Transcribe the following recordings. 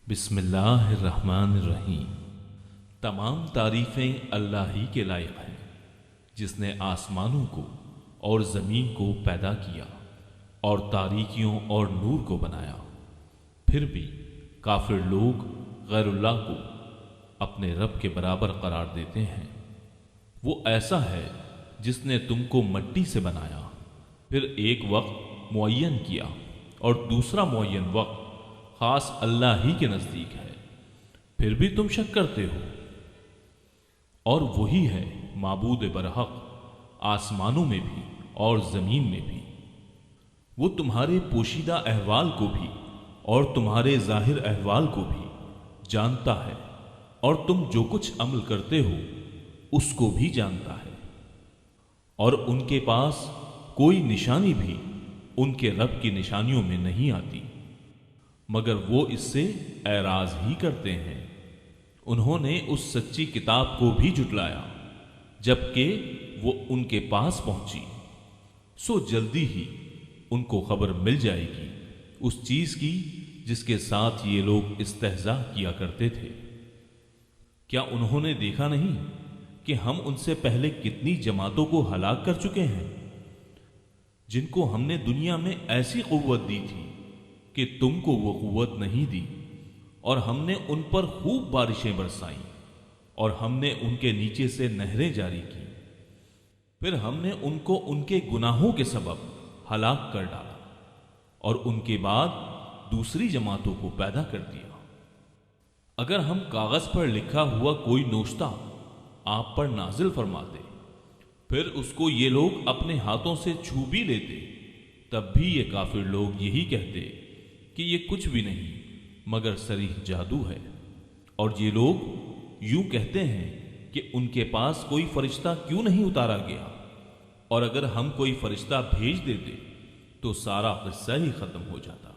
بسم اللہ الرحمن الرحیم۔ تمام تعریفیں اللہ ہی کے لائق ہیں جس نے آسمانوں کو اور زمین کو پیدا کیا اور تاریکیوں اور نور کو بنایا۔ پھر بھی کافر لوگ غیر اللہ کو اپنے رب کے برابر قرار دیتے ہیں۔ وہ ایسا ہے جس نے تم کو مٹی سے بنایا، پھر ایک وقت معین کیا اور دوسرا معین وقت خاص اللہ ہی کے نزدیک ہے، پھر بھی تم شک کرتے ہو۔ اور وہی ہے معبود برحق آسمانوں میں بھی اور زمین میں بھی۔ وہ تمہارے پوشیدہ احوال کو بھی اور تمہارے ظاہر احوال کو بھی جانتا ہے، اور تم جو کچھ عمل کرتے ہو اس کو بھی جانتا ہے۔ اور ان کے پاس کوئی نشانی بھی ان کے رب کی نشانیوں میں نہیں آتی، مگر وہ اس سے اعراض ہی کرتے ہیں۔ انہوں نے اس سچی کتاب کو بھی جھٹلایا جبکہ وہ ان کے پاس پہنچی، سو جلدی ہی ان کو خبر مل جائے گی اس چیز کی جس کے ساتھ یہ لوگ استہزاء کیا کرتے تھے۔ کیا انہوں نے دیکھا نہیں کہ ہم ان سے پہلے کتنی جماعتوں کو ہلاک کر چکے ہیں جن کو ہم نے دنیا میں ایسی قوت دی تھی کہ تم کو وہ قوت نہیں دی، اور ہم نے ان پر خوب بارشیں برسائیں اور ہم نے ان کے نیچے سے نہریں جاری کی، پھر ہم نے ان کو ان کے گناہوں کے سبب ہلاک کر ڈالا اور ان کے بعد دوسری جماعتوں کو پیدا کر دیا۔ اگر ہم کاغذ پر لکھا ہوا کوئی نوشتہ آپ پر نازل فرماتے، پھر اس کو یہ لوگ اپنے ہاتھوں سے چھو بھی لیتے، تب بھی یہ کافر لوگ یہی کہتے کہ یہ کچھ بھی نہیں مگر صریح جادو ہے۔ اور یہ لوگ یوں کہتے ہیں کہ ان کے پاس کوئی فرشتہ کیوں نہیں اتارا گیا، اور اگر ہم کوئی فرشتہ بھیج دیتے تو سارا قصہ ہی ختم ہو جاتا،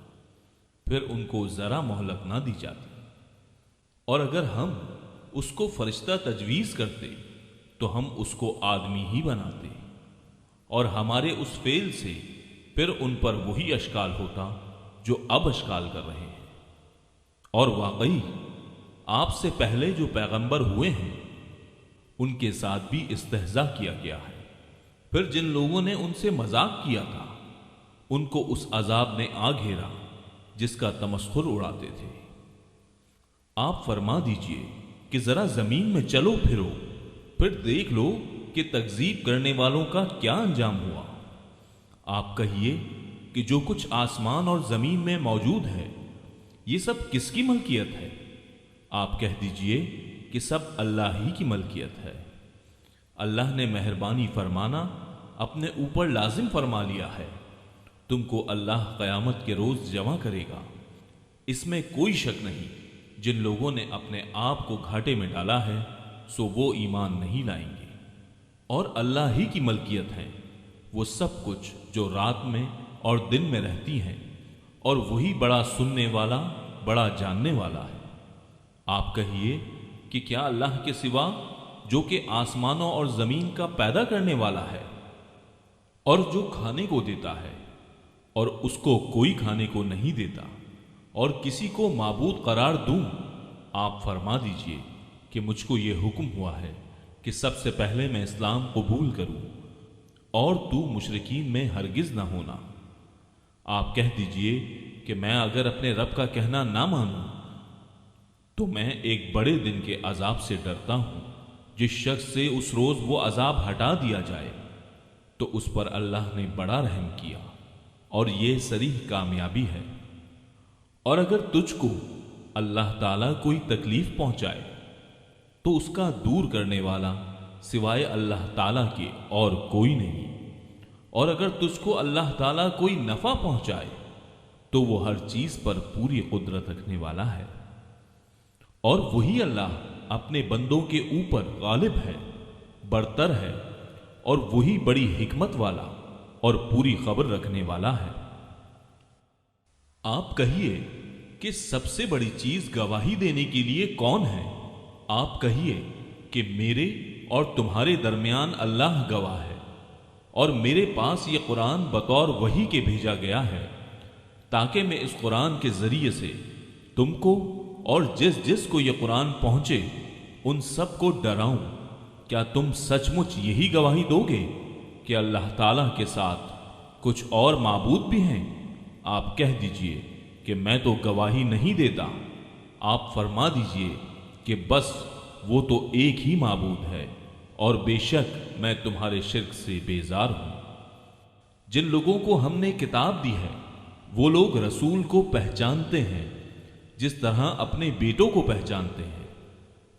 پھر ان کو ذرا مہلت نہ دی جاتی۔ اور اگر ہم اس کو فرشتہ تجویز کرتے تو ہم اس کو آدمی ہی بناتے، اور ہمارے اس فعل سے پھر ان پر وہی اشکال ہوتا جو اب اشکال کر رہے ہیں۔ اور واقعی آپ سے پہلے جو پیغمبر ہوئے ہیں ان کے ساتھ بھی استہزاء کیا گیا ہے، پھر جن لوگوں نے ان سے مذاق کیا تھا ان کو اس عذاب نے آ گھیرا جس کا تمسخر اڑاتے تھے۔ آپ فرما دیجئے کہ ذرا زمین میں چلو پھرو، پھر دیکھ لو کہ تکذیب کرنے والوں کا کیا انجام ہوا۔ آپ کہیے کہ جو کچھ آسمان اور زمین میں موجود ہے یہ سب کس کی ملکیت ہے؟ آپ کہہ دیجئے کہ سب اللہ ہی کی ملکیت ہے۔ اللہ نے مہربانی فرمانا اپنے اوپر لازم فرما لیا ہے۔ تم کو اللہ قیامت کے روز جمع کرے گا، اس میں کوئی شک نہیں۔ جن لوگوں نے اپنے آپ کو گھاٹے میں ڈالا ہے سو وہ ایمان نہیں لائیں گے۔ اور اللہ ہی کی ملکیت ہے وہ سب کچھ جو رات میں اور دن میں رہتی ہیں، اور وہی بڑا سننے والا بڑا جاننے والا ہے۔ آپ کہیے کہ کیا اللہ کے سوا جو کہ آسمانوں اور زمین کا پیدا کرنے والا ہے اور جو کھانے کو دیتا ہے اور اس کو کوئی کھانے کو نہیں دیتا، اور کسی کو معبود قرار دوں؟ آپ فرما دیجئے کہ مجھ کو یہ حکم ہوا ہے کہ سب سے پہلے میں اسلام قبول کروں، اور تو مشرکین میں ہرگز نہ ہونا۔ آپ کہہ دیجئے کہ میں اگر اپنے رب کا کہنا نہ مانوں تو میں ایک بڑے دن کے عذاب سے ڈرتا ہوں، جس شخص سے اس روز وہ عذاب ہٹا دیا جائے تو اس پر اللہ نے بڑا رحم کیا، اور یہ صریح کامیابی ہے۔ اور اگر تجھ کو اللہ تعالیٰ کوئی تکلیف پہنچائے تو اس کا دور کرنے والا سوائے اللہ تعالیٰ کے اور کوئی نہیں، اور اگر تجھ کو اللہ تعالیٰ کوئی نفع پہنچائے تو وہ ہر چیز پر پوری قدرت رکھنے والا ہے۔ اور وہی اللہ اپنے بندوں کے اوپر غالب ہے، برتر ہے، اور وہی بڑی حکمت والا اور پوری خبر رکھنے والا ہے۔ آپ کہیے کہ سب سے بڑی چیز گواہی دینے کے لیے کون ہے؟ آپ کہیے کہ میرے اور تمہارے درمیان اللہ گواہ ہے، اور میرے پاس یہ قرآن بطور وحی کے بھیجا گیا ہے تاکہ میں اس قرآن کے ذریعے سے تم کو اور جس جس کو یہ قرآن پہنچے ان سب کو ڈراؤں، کیا تم سچ مچ یہی گواہی دو گے کہ اللہ تعالیٰ کے ساتھ کچھ اور معبود بھی ہیں؟ آپ کہہ دیجئے کہ میں تو گواہی نہیں دیتا۔ آپ فرما دیجئے کہ بس وہ تو ایک ہی معبود ہے، اور بے شک میں تمہارے شرک سے بیزار ہوں۔ جن لوگوں کو ہم نے کتاب دی ہے وہ لوگ رسول کو پہچانتے ہیں جس طرح اپنے بیٹوں کو پہچانتے ہیں۔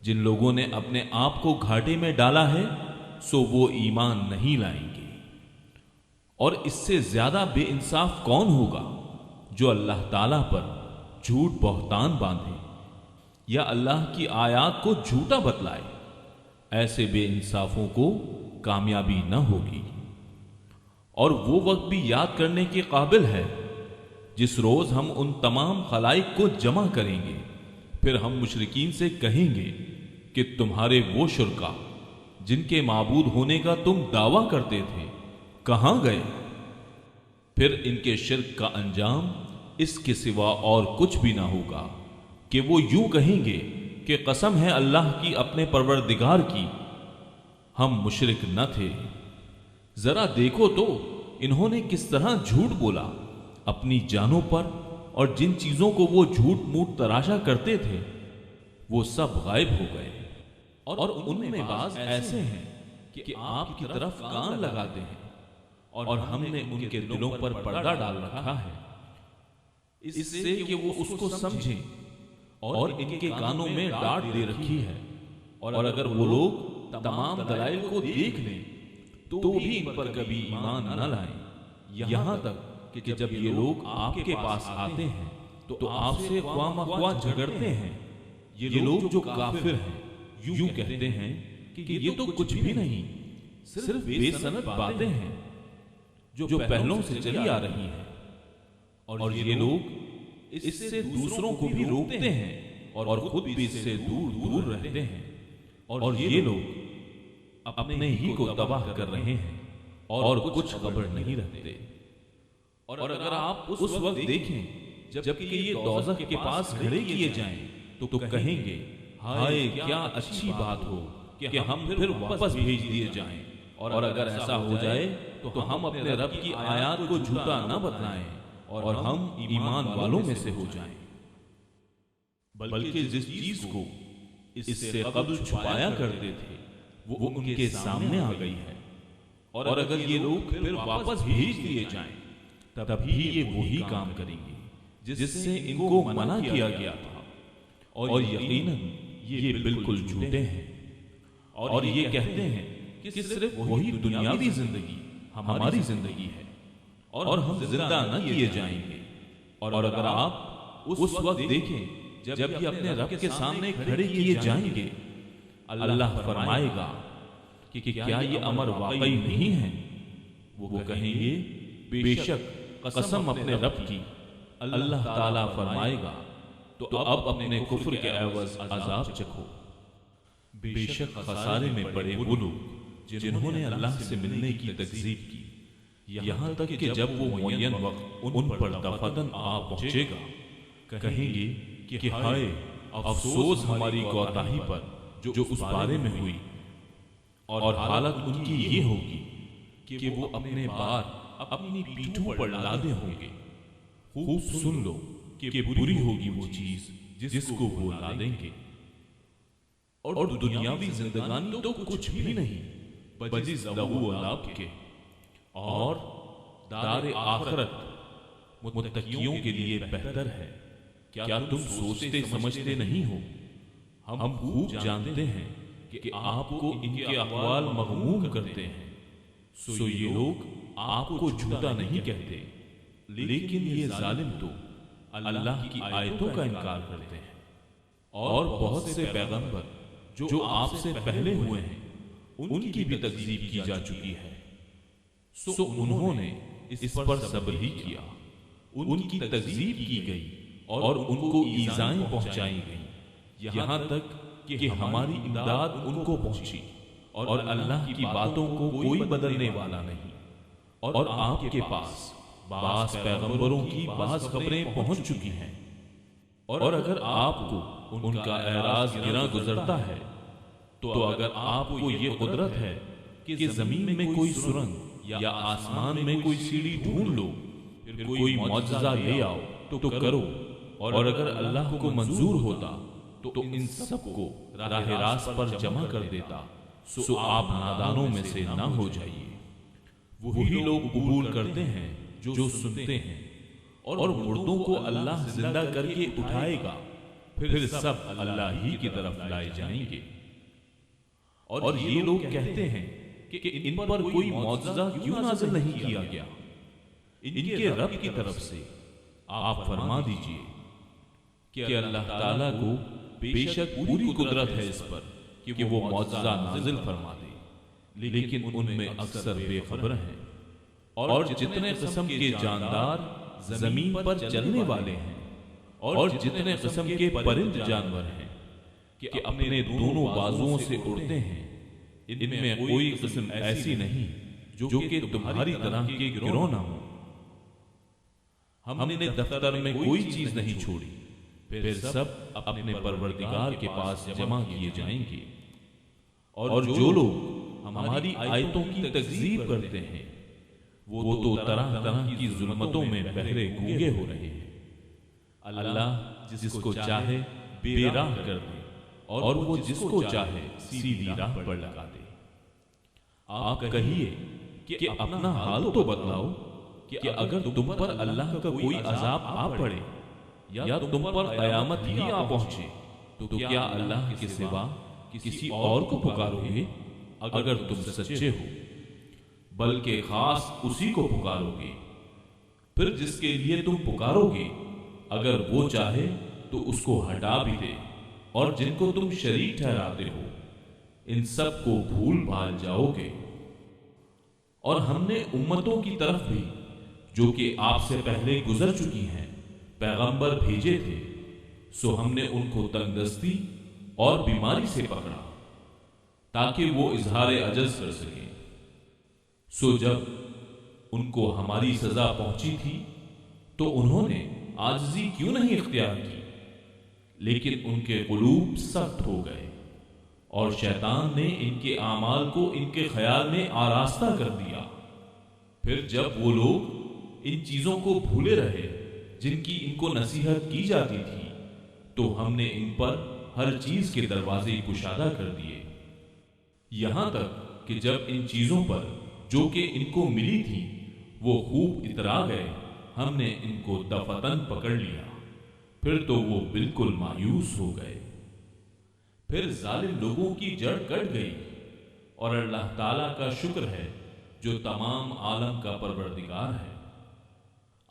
جن لوگوں نے اپنے آپ کو گھاٹے میں ڈالا ہے سو وہ ایمان نہیں لائیں گے۔ اور اس سے زیادہ بے انصاف کون ہوگا جو اللہ تعالیٰ پر جھوٹ بہتان باندھے یا اللہ کی آیات کو جھوٹا بتلائے؟ ایسے بے انصافوں کو کامیابی نہ ہوگی۔ اور وہ وقت بھی یاد کرنے کے قابل ہے جس روز ہم ان تمام خلائق کو جمع کریں گے، پھر ہم مشرکین سے کہیں گے کہ تمہارے وہ شرکا جن کے معبود ہونے کا تم دعویٰ کرتے تھے کہاں گئے؟ پھر ان کے شرک کا انجام اس کے سوا اور کچھ بھی نہ ہوگا کہ وہ یوں کہیں گے کہ قسم ہے اللہ کی اپنے پروردگار کی، ہم مشرک نہ تھے۔ ذرا دیکھو تو انہوں نے کس طرح جھوٹ بولا اپنی جانوں پر، اور جن چیزوں کو وہ جھوٹ موٹ تراشا کرتے تھے وہ سب غائب ہو گئے۔ اور ان میں بعض ایسے ہیں کہ آپ کی طرف کان لگاتے ہیں، اور ہم نے ان کے دلوں پر پردہ ڈال رکھا ہے اس سے کہ وہ اس کو سمجھیں، اور ان کے کانوں میں ڈاٹ دے رکھی ہے، اور اگر وہ لوگ تمام دلائل کو دیکھ لیں تو بھی ان پر کبھی ایمان نہ لائیں، یہاں تک کہ جب یہ لوگ آپ کے پاس آتے ہیں تو آپ سے خواہ مخواہ جھگڑتے ہیں۔ یہ لوگ جو کافر ہیں یوں کہتے ہیں کہ یہ تو کچھ بھی نہیں، صرف بے سند باتیں ہیں جو پہلوں سے چلی آ رہی ہیں، اور یہ لوگ اس سے دوسروں کو بھی روکتے ہیں اور خود بھی اس سے دور دور رہتے ہیں، اور یہ لوگ اپنے ہی کو تباہ کر رہے ہیں اور کچھ خبر نہیں رکھتے۔ اور اگر آپ اس وقت دیکھیں جبکہ یہ دوزخ کے پاس کھڑے کیے جائیں تو کہیں گے ہائے کیا اچھی بات ہو کہ ہم پھر واپس بھیج دیے جائیں، اور اگر ایسا ہو جائے تو ہم اپنے رب کی آیات کو جھوٹا نہ بتلائیں اور ہم ایمان والوں میں سے ہو جائیں۔ بلکہ جس چیز کو اس سے قبل چھپایا کرتے تھے وہ ان کے سامنے آ گئی ہے، اور اگر یہ لوگ پھر واپس بھیج دیے جائیں تب بھی یہ وہی کام کریں گے جس سے ان کو منع کیا گیا تھا، اور یقیناً یہ بالکل جھوٹے ہیں، اور یہ کہتے ہیں کہ صرف وہی دنیاوی زندگی ہماری زندگی ہے اور ہم زندہ نہ کیے جائیں گے۔ اور اگر آپ اس وقت دیکھیں جب یہ اپنے رب کے سامنے کھڑے کیے جائیں گے، اللہ فرمائے گا کہ کیا یہ امر واقعی نہیں ہے؟ وہ کہیں گے بے شک قسم اپنے رب کی، اللہ تعالیٰ فرمائے گا تو اب اپنے کفر کے عوض عذاب چکھو۔ بے شک خسارے میں پڑے وہ لوگ جنہوں نے اللہ سے ملنے کی تکذیب کی، یہاں تک کہ جب وہ معین وقت ان پر دفتن آ پہنچے گا کہیں گے کہ ہائے افسوس ہماری کوتاہی پر جو اس بارے میں ہوئی، اور حالت ان کی یہ ہوگی کہ وہ اپنے بار اپنی پیٹھوں پر لادے ہوں گے۔ خوب سن لو کہ بری ہوگی وہ چیز جس کو وہ لادیں گے۔ اور دنیاوی زندگانی تو کچھ بھی نہیں بجز لغو و لعب کے، اور دار آخرت متقیوں کے لیے بہتر ہے۔ کیا تم سوچتے سمجھتے نہیں ہو؟ ہم خوب جانتے ہیں کہ آپ کو ان کے اقوال مغموم کرتے ہیں، سو یہ لوگ آپ کو جھوٹا نہیں کہتے، لیکن یہ ظالم تو اللہ کی آیتوں کا انکار کرتے ہیں، اور بہت سے پیغمبر جو آپ سے پہلے ہوئے ہیں ان کی بھی تکذیب کی جا چکی ہے، سو انہوں نے اس پر صبر ہی کیا، ان کی تکذیب کی گئی اور ان کو ایذائیں پہنچائی گئیں، یہاں تک کہ ہماری امداد ان کو پہنچی، اور اللہ کی باتوں کو کوئی بدلنے والا نہیں۔ اور آپ کے پاس بعض پیغمبروں کی بعض خبریں پہنچ چکی ہیں، اور اگر آپ کو ان کا اعراض گراں گزرتا ہے تو اگر آپ کو یہ قدرت ہے کہ زمین میں کوئی سرنگ یا آسمان میں کوئی سیڑھی ڈھونڈ لو، پھر کوئی معجزہ لے آؤ تو کرو، اور اگر اللہ کو منظور ہوتا تو ان سب کو راہ راست پر جمع کر دیتا، سو آپ نادانوں میں سے نہ ہو جائیے۔ وہی لوگ قبول کرتے ہیں جو سنتے ہیں، اور مردوں کو اللہ زندہ کر کے اٹھائے گا، پھر سب اللہ ہی کی طرف لائے جائیں گے۔ اور یہ لوگ کہتے ہیں کہ ان پر کوئی معجزہ کیوں نازل نہیں کیا گیا؟ ان کے رب کی طرف سے آپ فرما دیجئے کہ اللہ تعالیٰ کو بے شک پوری قدرت ہے اس پر کہ وہ معجزہ نازل فرما دے، لیکن ان میں اکثر بے خبر ہیں۔ اور جتنے قسم کے جاندار زمین پر چلنے والے ہیں، اور جتنے قسم کے پرند جانور ہیں کہ اپنے دونوں بازوؤں سے اڑتے ہیں، ان میں کوئی قسم ایسی نہیں جو کہ تمہاری طرح کے گروہ نہ ہو۔ ہم نے دفتر میں کوئی چیز نہیں چھوڑی، پھر سب اپنے پروردگار کے پاس جمع کیے جائیں گے۔ اور جو لوگ ہماری آیتوں کی تکذیب کرتے ہیں وہ تو طرح طرح کی ظلمتوں میں بہرے گونگے ہو رہے ہیں۔ اللہ جس کو چاہے بے راہ کر دے، اور وہ جس کو چاہے سیدھی راہ پر لگا دے۔ آپ کہیے کہ اپنا حال تو بتلاؤ کہ اگر تم پر اللہ کا کوئی عذاب آ پڑے یا تم پر قیامت ہی آ پہنچے تو کیا اللہ کے سوا کسی اور کو پکارو گے اگر تم سچے ہو؟ بلکہ خاص اسی کو پکارو گے۔ پھر جس کے لیے تم پکارو گے اگر وہ چاہے تو اس کو ہٹا بھی دے، اور جن کو تم شریک ٹھہراتے ہو ان سب کو بھول بھال جاؤ گے۔ اور ہم نے امتوں کی طرف بھی جو کہ آپ سے پہلے گزر چکی ہیں پیغمبر بھیجے تھے، سو ہم نے ان کو تنگ دستی اور بیماری سے پکڑا تاکہ وہ اظہار عجز کر سکیں۔ سو جب ان کو ہماری سزا پہنچی تھی تو انہوں نے عاجزی کیوں نہیں اختیار کی، لیکن ان کے قلوب سخت ہو گئے، اور شیطان نے ان کے اعمال کو ان کے خیال میں آراستہ کر دیا۔ پھر جب وہ لوگ ان چیزوں کو بھولے رہے جن کی ان کو نصیحت کی جاتی تھی، تو ہم نے ان پر ہر چیز کے دروازے کشادہ کر دیے، یہاں تک کہ جب ان چیزوں پر جو کہ ان کو ملی تھی وہ خوب اترا گئے، ہم نے ان کو دفتن پکڑ لیا، پھر تو وہ بالکل مایوس ہو گئے۔ پھر ظالم لوگوں کی جڑ کٹ گئی، اور اللہ تعالیٰ کا شکر ہے جو تمام عالم کا پروردگار ہے۔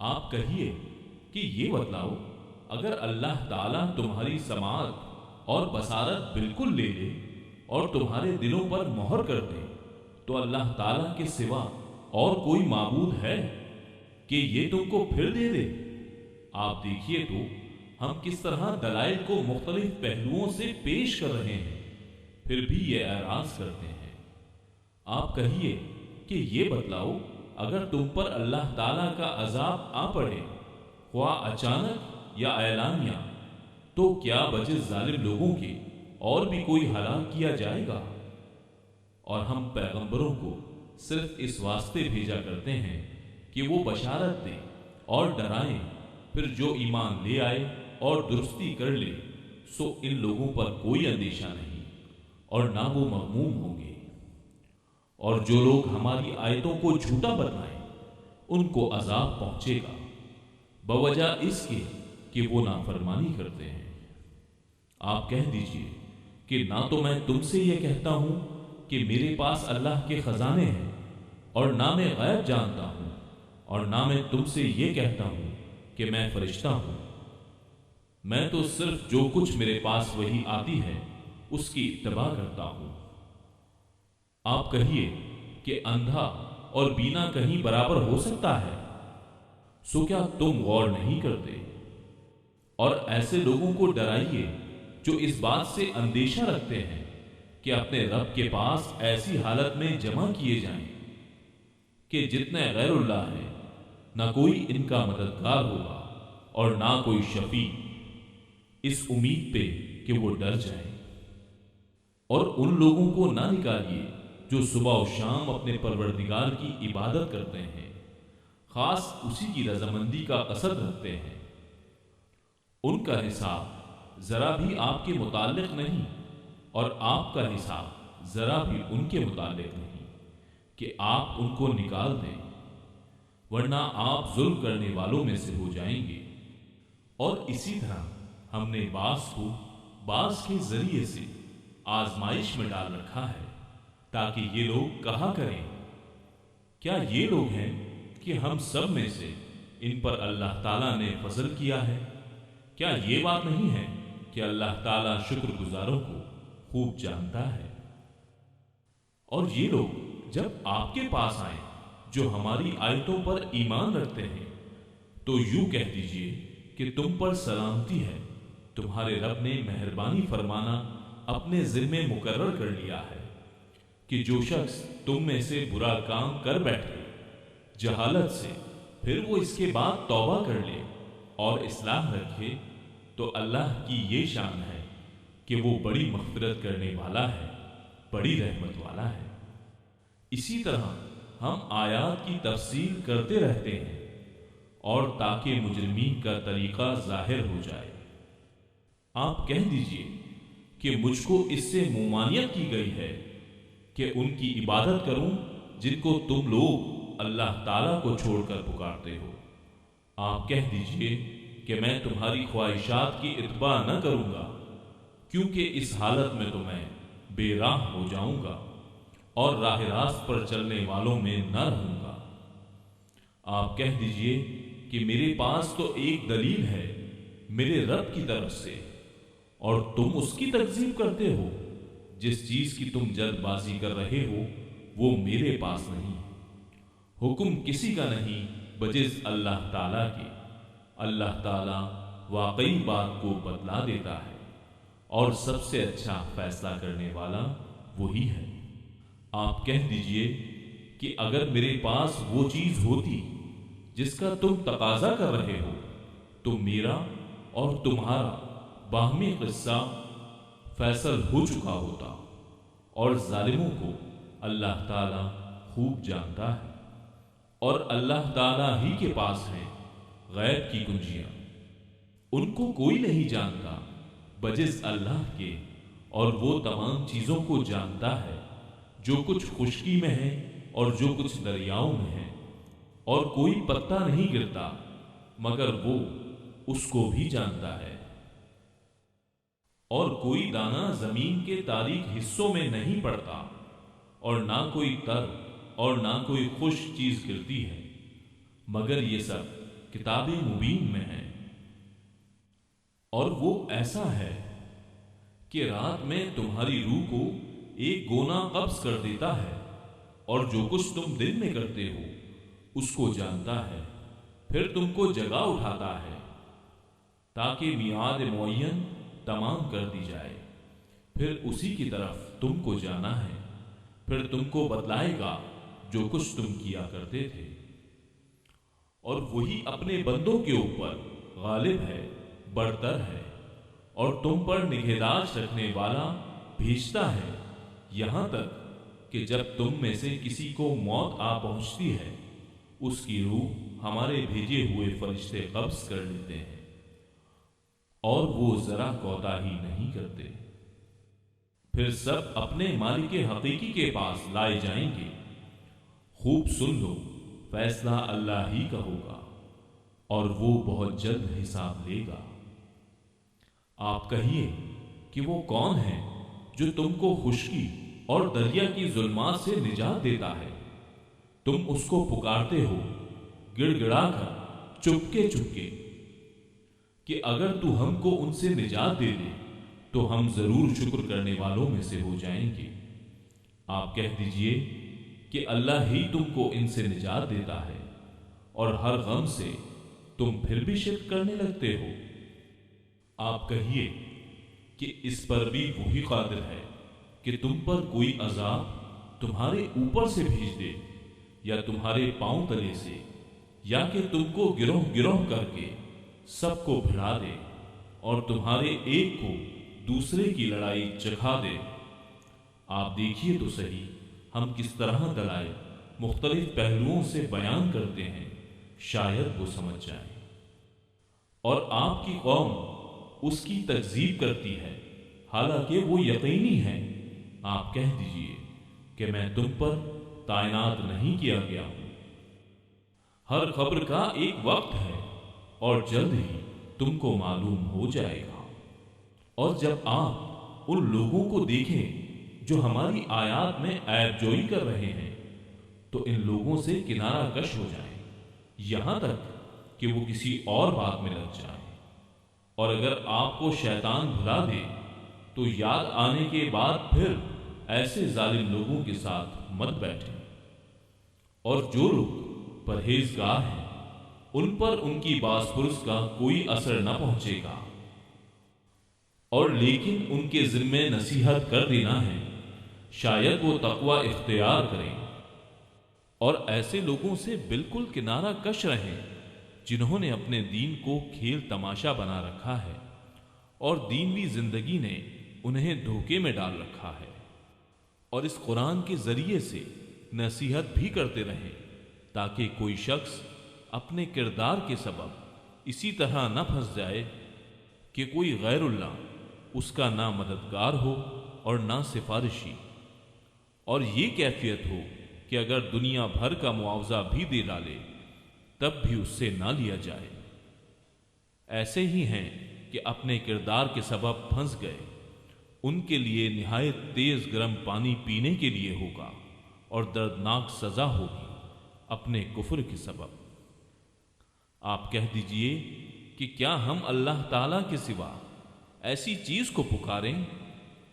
آپ کہیے کہ یہ بتلاؤ، اگر اللہ تعالیٰ تمہاری سماعت اور بصارت بالکل لے لے اور تمہارے دلوں پر مہر کر دے تو اللہ تعالیٰ کے سوا اور کوئی معبود ہے کہ یہ تم کو پھر دے دے؟ آپ دیکھیے تو ہم کس طرح دلائل کو مختلف پہلوؤں سے پیش کر رہے ہیں، پھر بھی یہ اعراض کرتے ہیں۔ آپ کہیے کہ یہ بتلاؤ، اگر تم پر اللہ تعالیٰ کا عذاب آ پڑے، خواہ اچانک یا اعلانیہ، تو کیا بجے ظالم لوگوں کے اور بھی کوئی ہلاک کیا جائے گا؟ اور ہم پیغمبروں کو صرف اس واسطے بھیجا کرتے ہیں کہ وہ بشارت دیں اور ڈرائیں، پھر جو ایمان لے آئے اور درستی کر لے سو ان لوگوں پر کوئی اندیشہ نہیں، اور نہ وہ مغموم ہوں گے۔ اور جو لوگ ہماری آیتوں کو جھوٹا بتلائیں ان کو عذاب پہنچے گا بوجہ اس کے کہ وہ نافرمانی کرتے ہیں۔ آپ کہہ دیجئے کہ نہ تو میں تم سے یہ کہتا ہوں کہ میرے پاس اللہ کے خزانے ہیں، اور نہ میں غیب جانتا ہوں، اور نہ میں تم سے یہ کہتا ہوں کہ میں فرشتہ ہوں۔ میں تو صرف جو کچھ میرے پاس وحی آتی ہے اس کی اتباع کرتا ہوں۔ آپ کہیے کہ اندھا اور بینا کہیں برابر ہو سکتا ہے؟ سو کیا تم غور نہیں کرتے؟ اور ایسے لوگوں کو ڈرائیے جو اس بات سے اندیشہ رکھتے ہیں کہ اپنے رب کے پاس ایسی حالت میں جمع کیے جائیں کہ جتنے غیر اللہ ہیں نہ کوئی ان کا مددگار ہوگا اور نہ کوئی شفیع۔ اس امید پہ کہ وہ ڈر جائیں۔ اور ان لوگوں کو نہ نکالیے جو صبح و شام اپنے پروردگار کی عبادت کرتے ہیں، خاص اسی کی رضامندی کا قصد رکھتے ہیں۔ ان کا حساب ذرا بھی آپ کے متعلق نہیں، اور آپ کا حساب ذرا بھی ان کے متعلق نہیں کہ آپ ان کو نکال دیں، ورنہ آپ ظلم کرنے والوں میں سے ہو جائیں گے۔ اور اسی طرح ہم نے بعض کو بعض کے ذریعے سے آزمائش میں ڈال رکھا ہے، تاکہ یہ لوگ کہا کریں، کیا یہ لوگ ہیں کہ ہم سب میں سے ان پر اللہ تعالیٰ نے فضل کیا ہے؟ کیا یہ بات نہیں ہے کہ اللہ تعالیٰ شکر گزاروں کو خوب جانتا ہے؟ اور یہ لوگ جب آپ کے پاس آئیں جو ہماری آیتوں پر ایمان رکھتے ہیں تو یوں کہہ دیجئے کہ تم پر سلامتی ہے، تمہارے رب نے مہربانی فرمانا اپنے ذمے مقرر کر لیا ہے کہ جو شخص تم میں سے برا کام کر بیٹھے جہالت سے، پھر وہ اس کے بعد توبہ کر لے اور اصلاح رکھے، تو اللہ کی یہ شان ہے کہ وہ بڑی مغفرت کرنے والا ہے، بڑی رحمت والا ہے۔ اسی طرح ہم آیات کی تفسیر کرتے رہتے ہیں، اور تاکہ مجرمین کا طریقہ ظاہر ہو جائے، آپ کہہ دیجئے کہ مجھ کو اس سے ممانعت کی گئی ہے کہ ان کی عبادت کروں جن کو تم لوگ اللہ تعالیٰ کو چھوڑ کر پکارتے ہو۔ آپ کہہ دیجئے کہ میں تمہاری خواہشات کی اتباع نہ کروں گا، کیونکہ اس حالت میں تو میں بے راہ ہو جاؤں گا اور راہ راست پر چلنے والوں میں نہ رہوں گا۔ آپ کہہ دیجئے کہ میرے پاس تو ایک دلیل ہے میرے رب کی طرف سے، اور تم اس کی تکذیب کرتے ہو۔ جس چیز کی تم جلد بازی کر رہے ہو وہ میرے پاس نہیں، حکم کسی کا نہیں بجز اللہ تعالیٰ کے۔ اللہ تعالیٰ واقعی بات کو بتلا دیتا ہے، اور سب سے اچھا فیصلہ کرنے والا وہی ہے۔ آپ کہہ دیجئے کہ اگر میرے پاس وہ چیز ہوتی جس کا تم تقاضا کر رہے ہو تو میرا اور تمہارا باہمی قصہ فیصل ہو چکا ہوتا، اور ظالموں کو اللہ تعالیٰ خوب جانتا ہے، اور اللہ تعالیٰ ہی کے پاس ہیں غیب کی کنجیاں، ان کو کوئی نہیں جانتا بجز اللہ کے، اور وہ تمام چیزوں کو جانتا ہے جو کچھ خشکی میں ہے اور جو کچھ دریاؤں میں ہے، اور کوئی پتا نہیں گرتا مگر وہ اس کو بھی جانتا ہے، اور کوئی دانہ زمین کے تاریک حصوں میں نہیں پڑتا، اور نہ کوئی تر اور نہ کوئی خشک چیز گرتی ہے، مگر یہ سب کتاب مبین میں ہے۔ اور وہ ایسا ہے کہ رات میں تمہاری روح کو ایک گونا قبض کر دیتا ہے، اور جو کچھ تم دن میں کرتے ہو اس کو جانتا ہے، پھر تم کو جگا اٹھاتا ہے تاکہ میعاد معین تمام کر دی جائے، پھر اسی کی طرف تم کو جانا ہے، پھر تم کو بتلائے گا جو کچھ تم کیا کرتے تھے۔ اور وہی اپنے بندوں کے اوپر غالب ہے، برتر ہے، اور تم پر نگہداشت رکھنے والا بھیجتا ہے، یہاں تک کہ جب تم میں سے کسی کو موت آ پہنچتی ہے اس کی روح ہمارے بھیجے ہوئے فرشتے قبض کر لیتے ہیں، اور وہ ذرا کوتاہی نہیں کرتے۔ پھر سب اپنے مالک حقیقی کے پاس لائے جائیں گے۔ خوب سن لو، فیصلہ اللہ ہی کا ہوگا، اور وہ بہت جلد حساب لے گا۔ آپ کہیے کہ وہ کون ہے جو تم کو خشکی اور دریا کی ظلمات سے نجات دیتا ہے؟ تم اس کو پکارتے ہو گڑ گڑا کر، چپکے چپکے، کہ اگر تو ہم کو ان سے نجات دے دے تو ہم ضرور شکر کرنے والوں میں سے ہو جائیں گے۔ آپ کہہ دیجئے کہ اللہ ہی تم کو ان سے نجات دیتا ہے، اور ہر غم سے تم پھر بھی شرک کرنے لگتے ہو۔ آپ کہیے کہ اس پر بھی وہی قادر ہے کہ تم پر کوئی عذاب تمہارے اوپر سے بھیج دے، یا تمہارے پاؤں تلے سے، یا کہ تم کو گروہ گروہ کر کے سب کو بھڑا دے، اور تمہارے ایک کو دوسرے کی لڑائی چکھا دے۔ آپ دیکھیے تو صحیح ہم کس طرح دلائل مختلف پہلوؤں سے بیان کرتے ہیں، شاید وہ سمجھ جائیں۔ اور آپ کی قوم اس کی تکذیب کرتی ہے، حالانکہ وہ یقینی ہے۔ آپ کہہ دیجئے کہ میں تم پر تعینات نہیں کیا گیا ہوں۔ ہر خبر کا ایک وقت ہے اور جلد ہی تم کو معلوم ہو جائے گا۔ اور جب آپ ان لوگوں کو دیکھیں جو ہماری آیات میں عیب جوئی کر رہے ہیں تو ان لوگوں سے کنارہ کش ہو جائیں، یہاں تک کہ وہ کسی اور بات میں لگ جائیں۔ اور اگر آپ کو شیطان بھلا دے تو یاد آنے کے بعد پھر ایسے ظالم لوگوں کے ساتھ مت بیٹھیں۔ اور جو لوگ پرہیزگار ہیں ان پر ان کی باز پرس کا کوئی اثر نہ پہنچے گا، اور لیکن ان کے ذمے نصیحت کر دینا ہے، شاید وہ تقوی اختیار کریں۔ اور ایسے لوگوں سے بالکل کنارہ کش رہیں جنہوں نے اپنے دین کو کھیل تماشا بنا رکھا ہے اور دینوی زندگی نے انہیں دھوکے میں ڈال رکھا ہے۔ اور اس قرآن کے ذریعے سے نصیحت بھی کرتے رہیں تاکہ کوئی شخص اپنے کردار کے سبب اسی طرح نہ پھنس جائے کہ کوئی غیر اللہ اس کا نہ مددگار ہو اور نہ سفارشی، اور یہ کیفیت ہو کہ اگر دنیا بھر کا معاوضہ بھی دے ڈالے تب بھی اس سے نہ لیا جائے۔ ایسے ہی ہیں کہ اپنے کردار کے سبب پھنس گئے، ان کے لیے نہایت تیز گرم پانی پینے کے لیے ہوگا اور دردناک سزا ہوگی اپنے کفر کے سبب۔ آپ کہہ دیجئے کہ کیا ہم اللہ تعالیٰ کے سوا ایسی چیز کو پکاریں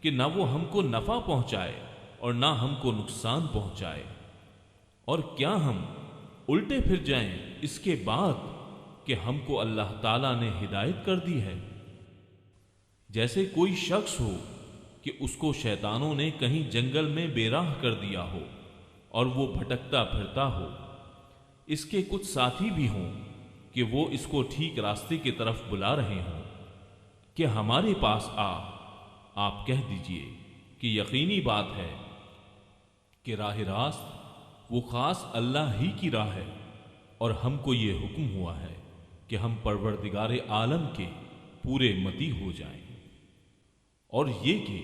کہ نہ وہ ہم کو نفع پہنچائے اور نہ ہم کو نقصان پہنچائے؟ اور کیا ہم الٹے پھر جائیں اس کے بعد کہ ہم کو اللہ تعالیٰ نے ہدایت کر دی ہے؟ جیسے کوئی شخص ہو کہ اس کو شیطانوں نے کہیں جنگل میں بے راہ کر دیا ہو اور وہ بھٹکتا پھرتا ہو، اس کے کچھ ساتھی بھی ہوں کہ وہ اس کو ٹھیک راستے کی طرف بلا رہے ہوں کہ ہمارے پاس آ۔ آپ کہہ دیجئے کہ یقینی بات ہے کہ راہ راست وہ خاص اللہ ہی کی راہ ہے، اور ہم کو یہ حکم ہوا ہے کہ ہم پروردگار عالم کے پورے متی ہو جائیں، اور یہ کہ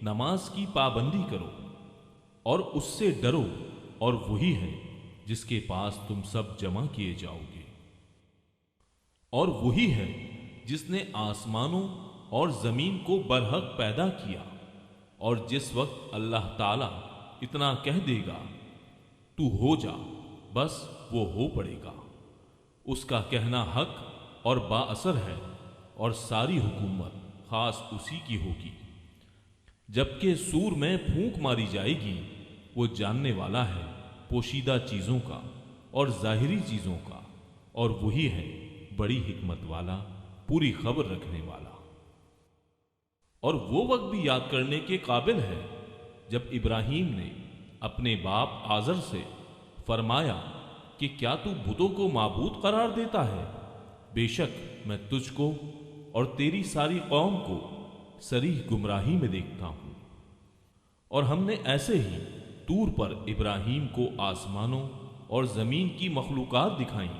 نماز کی پابندی کرو اور اس سے ڈرو، اور وہی ہے جس کے پاس تم سب جمع کیے جاؤ گے۔ اور وہی ہے جس نے آسمانوں اور زمین کو برحق پیدا کیا، اور جس وقت اللہ تعالیٰ اتنا کہہ دے گا تو ہو جا، بس وہ ہو پڑے گا۔ اس کا کہنا حق اور با اثر ہے، اور ساری حکومت خاص اسی کی ہوگی۔ جبکہ سور میں پھونک ماری جائے گی، وہ جاننے والا ہے پوشیدہ چیزوں کا اور ظاہری چیزوں کا، اور وہی ہے بڑی حکمت والا، پوری خبر رکھنے والا۔ اور وہ وقت بھی یاد کرنے کے قابل ہے جب ابراہیم نے اپنے باپ آزر سے فرمایا کہ کیا تو بتوں کو معبود قرار دیتا ہے؟ بے شک میں تجھ کو اور تیری ساری قوم کو صریح گمراہی میں دیکھتا ہوں۔ اور ہم نے ایسے ہی طور پر ابراہیم کو آسمانوں اور زمین کی مخلوقات دکھائیں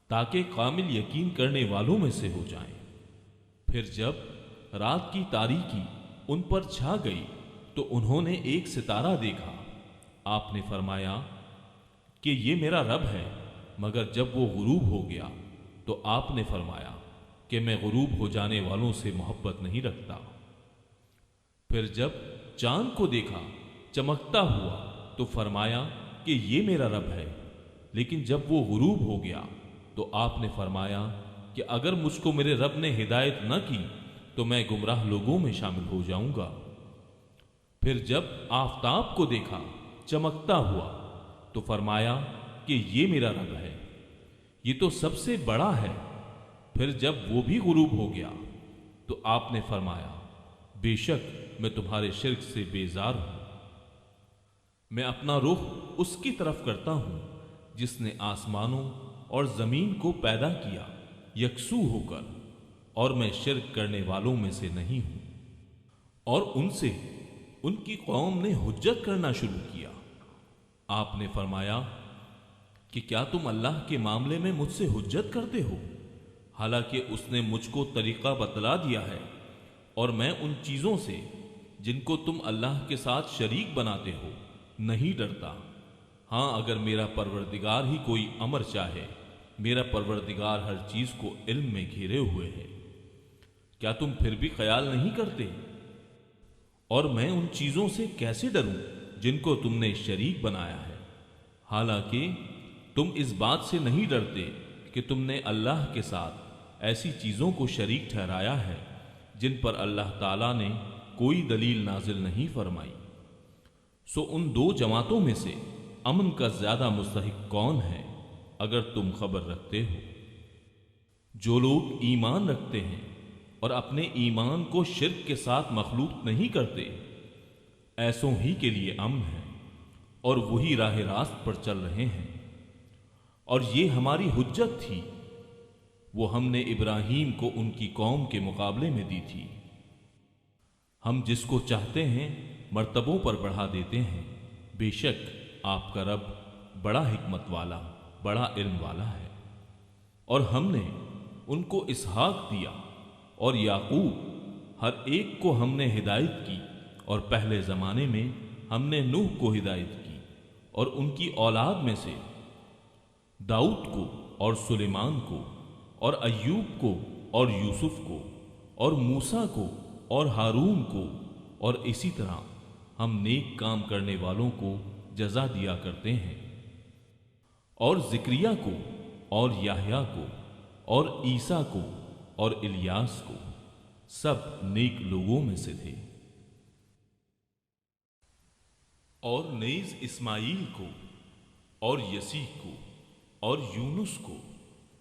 تاکہ کامل یقین کرنے والوں میں سے ہو جائیں۔ پھر جب رات کی تاریکی ان پر چھا گئی تو انہوں نے ایک ستارہ دیکھا۔ آپ نے فرمایا کہ یہ میرا رب ہے، مگر جب وہ غروب ہو گیا تو آپ نے فرمایا کہ میں غروب ہو جانے والوں سے محبت نہیں رکھتا۔ پھر جب چاند کو دیکھا چمکتا ہوا تو فرمایا کہ یہ میرا رب ہے، لیکن جب وہ غروب ہو گیا تو آپ نے فرمایا کہ اگر مجھ کو میرے رب نے ہدایت نہ کی تو میں گمراہ لوگوں میں شامل ہو جاؤں گا۔ پھر جب آفتاب کو دیکھا چمکتا ہوا تو فرمایا کہ یہ میرا رب ہے، یہ تو سب سے بڑا ہے۔ پھر جب وہ بھی غروب ہو گیا تو آپ نے فرمایا بے شک میں تمہارے شرک سے بیزار ہوں۔ میں اپنا رخ اس کی طرف کرتا ہوں جس نے آسمانوں اور زمین کو پیدا کیا یکسو ہو کر، اور میں شرک کرنے والوں میں سے نہیں ہوں۔ اور ان سے ان کی قوم نے حجت کرنا شروع کیا۔ آپ نے فرمایا کہ کیا تم اللہ کے معاملے میں مجھ سے حجت کرتے ہو، حالانکہ اس نے مجھ کو طریقہ بتلا دیا ہے، اور میں ان چیزوں سے جن کو تم اللہ کے ساتھ شریک بناتے ہو نہیں ڈرتا۔ ہاں، اگر میرا پروردگار ہی کوئی امر چاہے، میرا پروردگار ہر چیز کو علم میں گھیرے ہوئے ہے، کیا تم پھر بھی خیال نہیں کرتے؟ اور میں ان چیزوں سے کیسے ڈروں جن کو تم نے شریک بنایا ہے، حالانکہ تم اس بات سے نہیں ڈرتے کہ تم نے اللہ کے ساتھ ایسی چیزوں کو شریک ٹھہرایا ہے جن پر اللہ تعالیٰ نے کوئی دلیل نازل نہیں فرمائی۔ سو ان دو جماعتوں میں سے امن کا زیادہ مستحق کون ہے اگر تم خبر رکھتے ہو؟ جو لوگ ایمان رکھتے ہیں اور اپنے ایمان کو شرک کے ساتھ مخلوط نہیں کرتے، ایسوں ہی کے لیے امن ہے، اور وہی راہ راست پر چل رہے ہیں۔ اور یہ ہماری حجت تھی، وہ ہم نے ابراہیم کو ان کی قوم کے مقابلے میں دی تھی۔ ہم جس کو چاہتے ہیں مرتبوں پر بڑھا دیتے ہیں، بے شک آپ کا رب بڑا حکمت والا، بڑا علم والا ہے۔ اور ہم نے ان کو اسحاق دیا اور یعقوب، ہر ایک کو ہم نے ہدایت کی، اور پہلے زمانے میں ہم نے نوح کو ہدایت کی، اور ان کی اولاد میں سے داؤد کو اور سلیمان کو اور ایوب کو اور یوسف کو اور موسیٰ کو اور ہارون کو، اور اسی طرح ہم نیک کام کرنے والوں کو جزا دیا کرتے ہیں۔ اور زکریا کو اور یحییٰ کو اور عیسیٰ کو اور الیاس کو، سب نیک لوگوں میں سے تھے۔ اور نیز اسماعیل کو اور یسیع کو اور یونس کو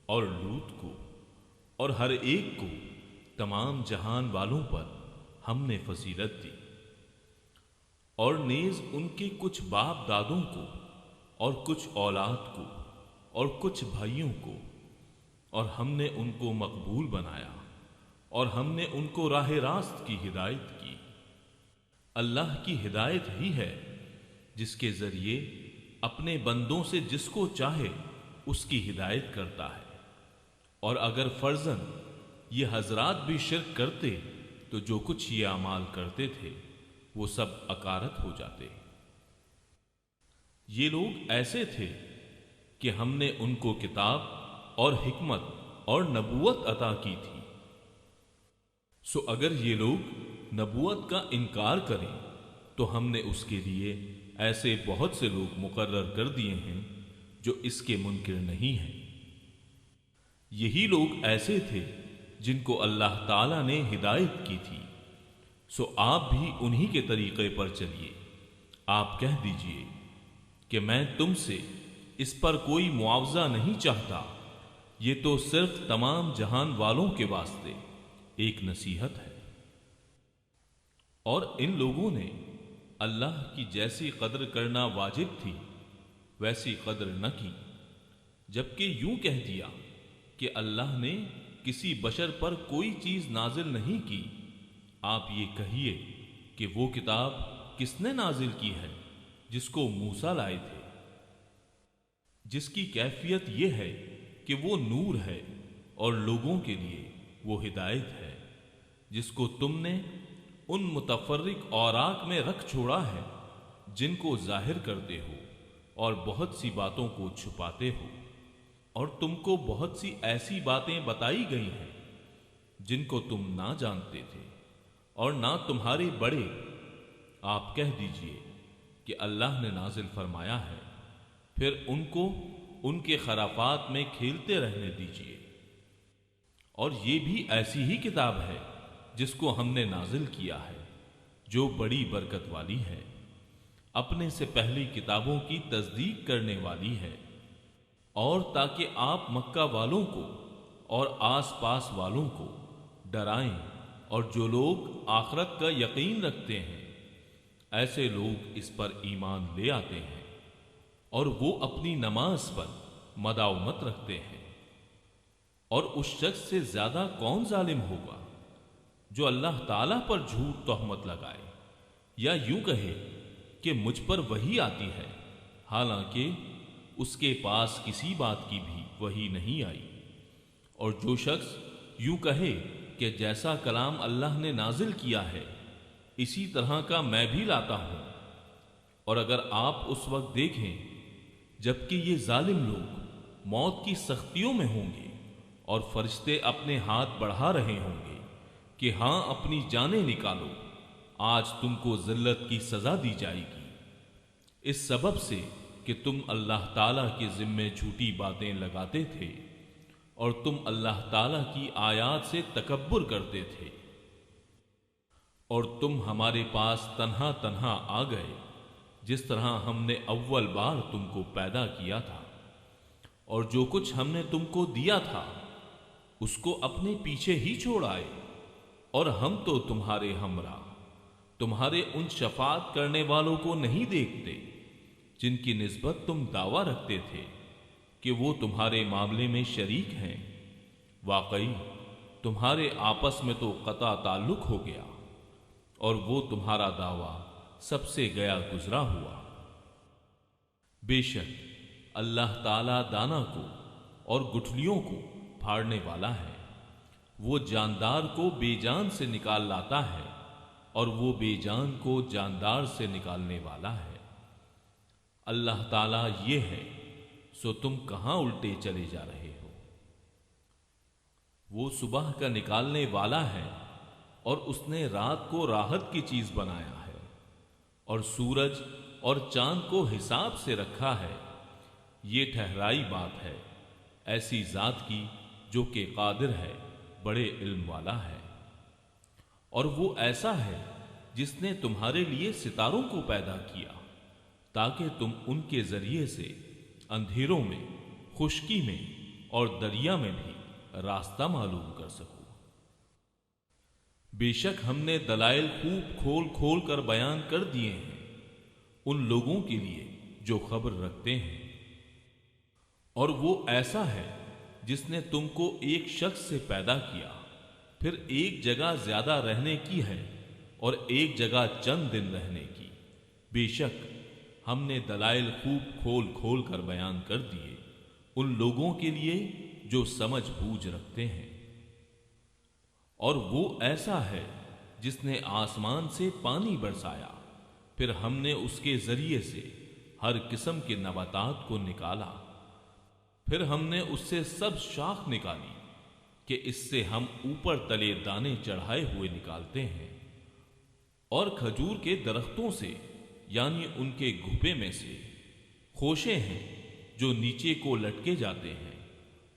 اور لوط کو، اور ہر ایک کو تمام جہان والوں پر ہم نے فضیلت دی۔ اور نیز ان کے کچھ باپ دادوں کو اور کچھ اولاد کو اور کچھ بھائیوں کو، اور ہم نے ان کو مقبول بنایا، اور ہم نے ان کو راہ راست کی ہدایت کی۔ اللہ کی ہدایت ہی ہے جس کے ذریعے اپنے بندوں سے جس کو چاہے اس کی ہدایت کرتا ہے۔ اور اگر فرضاً یہ حضرات بھی شرک کرتے تو جو کچھ یہ اعمال کرتے تھے وہ سب اکارت ہو جاتے۔ یہ لوگ ایسے تھے کہ ہم نے ان کو کتاب اور حکمت اور نبوت عطا کی تھی۔ سو اگر یہ لوگ نبوت کا انکار کریں تو ہم نے اس کے لیے ایسے بہت سے لوگ مقرر کر دیے ہیں جو اس کے منکر نہیں ہیں۔ یہی لوگ ایسے تھے جن کو اللہ تعالیٰ نے ہدایت کی تھی، سو آپ بھی انہی کے طریقے پر چلیے۔ آپ کہہ دیجئے کہ میں تم سے اس پر کوئی معاوضہ نہیں چاہتا، یہ تو صرف تمام جہان والوں کے واسطے ایک نصیحت ہے۔ اور ان لوگوں نے اللہ کی جیسی قدر کرنا واجب تھی ویسی قدر نہ کی، جبکہ یوں کہہ دیا کہ اللہ نے کسی بشر پر کوئی چیز نازل نہیں کی۔ آپ یہ کہیے کہ وہ کتاب کس نے نازل کی ہے جس کو موسیٰ لائے تھے، جس کی کیفیت یہ ہے کہ وہ نور ہے اور لوگوں کے لیے وہ ہدایت ہے، جس کو تم نے ان متفرق اوراق میں رکھ چھوڑا ہے جن کو ظاہر کرتے ہو اور بہت سی باتوں کو چھپاتے ہو، اور تم کو بہت سی ایسی باتیں بتائی گئی ہیں جن کو تم نہ جانتے تھے اور نہ تمہارے بڑے۔ آپ کہہ دیجئے کہ اللہ نے نازل فرمایا ہے، پھر ان کو ان کے خرافات میں کھیلتے رہنے دیجئے۔ اور یہ بھی ایسی ہی کتاب ہے جس کو ہم نے نازل کیا ہے، جو بڑی برکت والی ہے، اپنے سے پہلی کتابوں کی تصدیق کرنے والی ہے، اور تاکہ آپ مکہ والوں کو اور آس پاس والوں کو ڈرائیں، اور جو لوگ آخرت کا یقین رکھتے ہیں ایسے لوگ اس پر ایمان لے آتے ہیں، اور وہ اپنی نماز پر مداومت رکھتے ہیں۔ اور اس شخص سے زیادہ کون ظالم ہوگا جو اللہ تعالیٰ پر جھوٹ تہمت لگائے یا یوں کہے کہ مجھ پر وحی آتی ہے، حالانکہ اس کے پاس کسی بات کی بھی وحی نہیں آئی۔ اور جو شخص یوں کہے کہ جیسا کلام اللہ نے نازل کیا ہے اسی طرح کا میں بھی لاتا ہوں، اور اگر آپ اس وقت دیکھیں جبکہ یہ ظالم لوگ موت کی سختیوں میں ہوں گے اور فرشتے اپنے ہاتھ بڑھا رہے ہوں گے کہ ہاں اپنی جانیں نکالو، آج تم کو ذلت کی سزا دی جائے گی، اس سبب سے کہ تم اللہ تعالیٰ کے ذمے جھوٹی باتیں لگاتے تھے اور تم اللہ تعالیٰ کی آیات سے تکبر کرتے تھے، اور تم ہمارے پاس تنہا تنہا آ گئے جس طرح ہم نے اول بار تم کو پیدا کیا تھا، اور جو کچھ ہم نے تم کو دیا تھا اس کو اپنے پیچھے ہی چھوڑ آئے، اور ہم تو تمہارے ہمراہ تمہارے ان شفاعت کرنے والوں کو نہیں دیکھتے جن کی نسبت تم دعویٰ رکھتے تھے کہ وہ تمہارے معاملے میں شریک ہیں، واقعی تمہارے آپس میں تو قطع تعلق ہو گیا اور وہ تمہارا دعویٰ سب سے گیا گزرا ہوا۔ بے شک اللہ تعالیٰ دانا کو اور گٹھلیوں کو پھاڑنے والا ہے، وہ جاندار کو بے جان سے نکال لاتا ہے اور وہ بے جان کو جاندار سے نکالنے والا ہے۔ اللہ تعالیٰ یہ ہے، سو تم کہاں الٹے چلے جا رہے ہو؟ وہ صبح کا نکالنے والا ہے اور اس نے رات کو راحت کی چیز بنایا ہے، اور سورج اور چاند کو حساب سے رکھا ہے، یہ ٹھہرائی بات ہے ایسی ذات کی جو کہ قادر ہے، بڑے علم والا ہے۔ اور وہ ایسا ہے جس نے تمہارے لیے ستاروں کو پیدا کیا تاکہ تم ان کے ذریعے سے اندھیروں میں، خشکی میں اور دریا میں بھی راستہ معلوم کر سکو۔ بے شک ہم نے دلائل خوب کھول کھول کر بیان کر دیے ہیں ان لوگوں کے لیے جو خبر رکھتے ہیں۔ اور وہ ایسا ہے جس نے تم کو ایک شخص سے پیدا کیا، پھر ایک جگہ زیادہ رہنے کی ہے اور ایک جگہ چند دن رہنے کی، بے شک ہم نے دلائل خوب کھول کھول کر بیان کر دیے ان لوگوں کے لیے جو سمجھ بوجھ رکھتے ہیں۔ اور وہ ایسا ہے جس نے آسمان سے پانی برسایا، پھر ہم نے اس کے ذریعے سے ہر قسم کے نباتات کو نکالا، پھر ہم نے اس سے سب شاخ نکالی کہ اس سے ہم اوپر تلے دانے چڑھائے ہوئے نکالتے ہیں، اور کھجور کے درختوں سے یعنی ان کے گھپے میں سے خوشے ہیں جو نیچے کو لٹکے جاتے ہیں،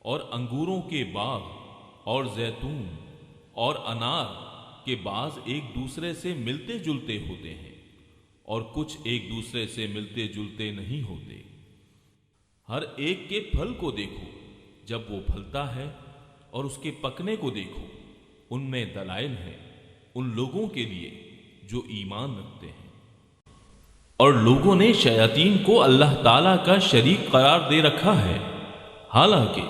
اور انگوروں کے باغ اور زیتون اور انار کے بعض ایک دوسرے سے ملتے جلتے ہوتے ہیں اور کچھ ایک دوسرے سے ملتے جلتے نہیں ہوتے۔ ہر ایک کے پھل کو دیکھو جب وہ پھلتا ہے اور اس کے پکنے کو دیکھو، ان میں دلائل ہے ان لوگوں کے لیے جو ایمان رکھتے ہیں۔ اور لوگوں نے شیاطین کو اللہ تعالیٰ کا شریک قرار دے رکھا ہے، حالانکہ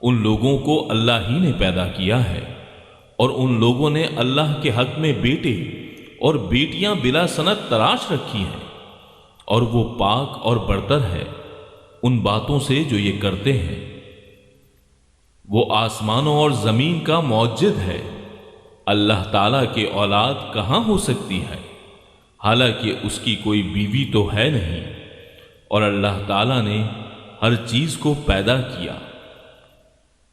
ان لوگوں کو اللہ ہی نے پیدا کیا ہے، اور ان لوگوں نے اللہ کے حق میں بیٹے اور بیٹیاں بلا سند تراش رکھی ہیں، اور وہ پاک اور برتر ہے ان باتوں سے جو یہ کرتے ہیں۔ وہ آسمانوں اور زمین کا موجد ہے، اللہ تعالیٰ کے اولاد کہاں ہو سکتی ہے، حالانکہ اس کی کوئی بیوی تو ہے نہیں، اور اللہ تعالیٰ نے ہر چیز کو پیدا کیا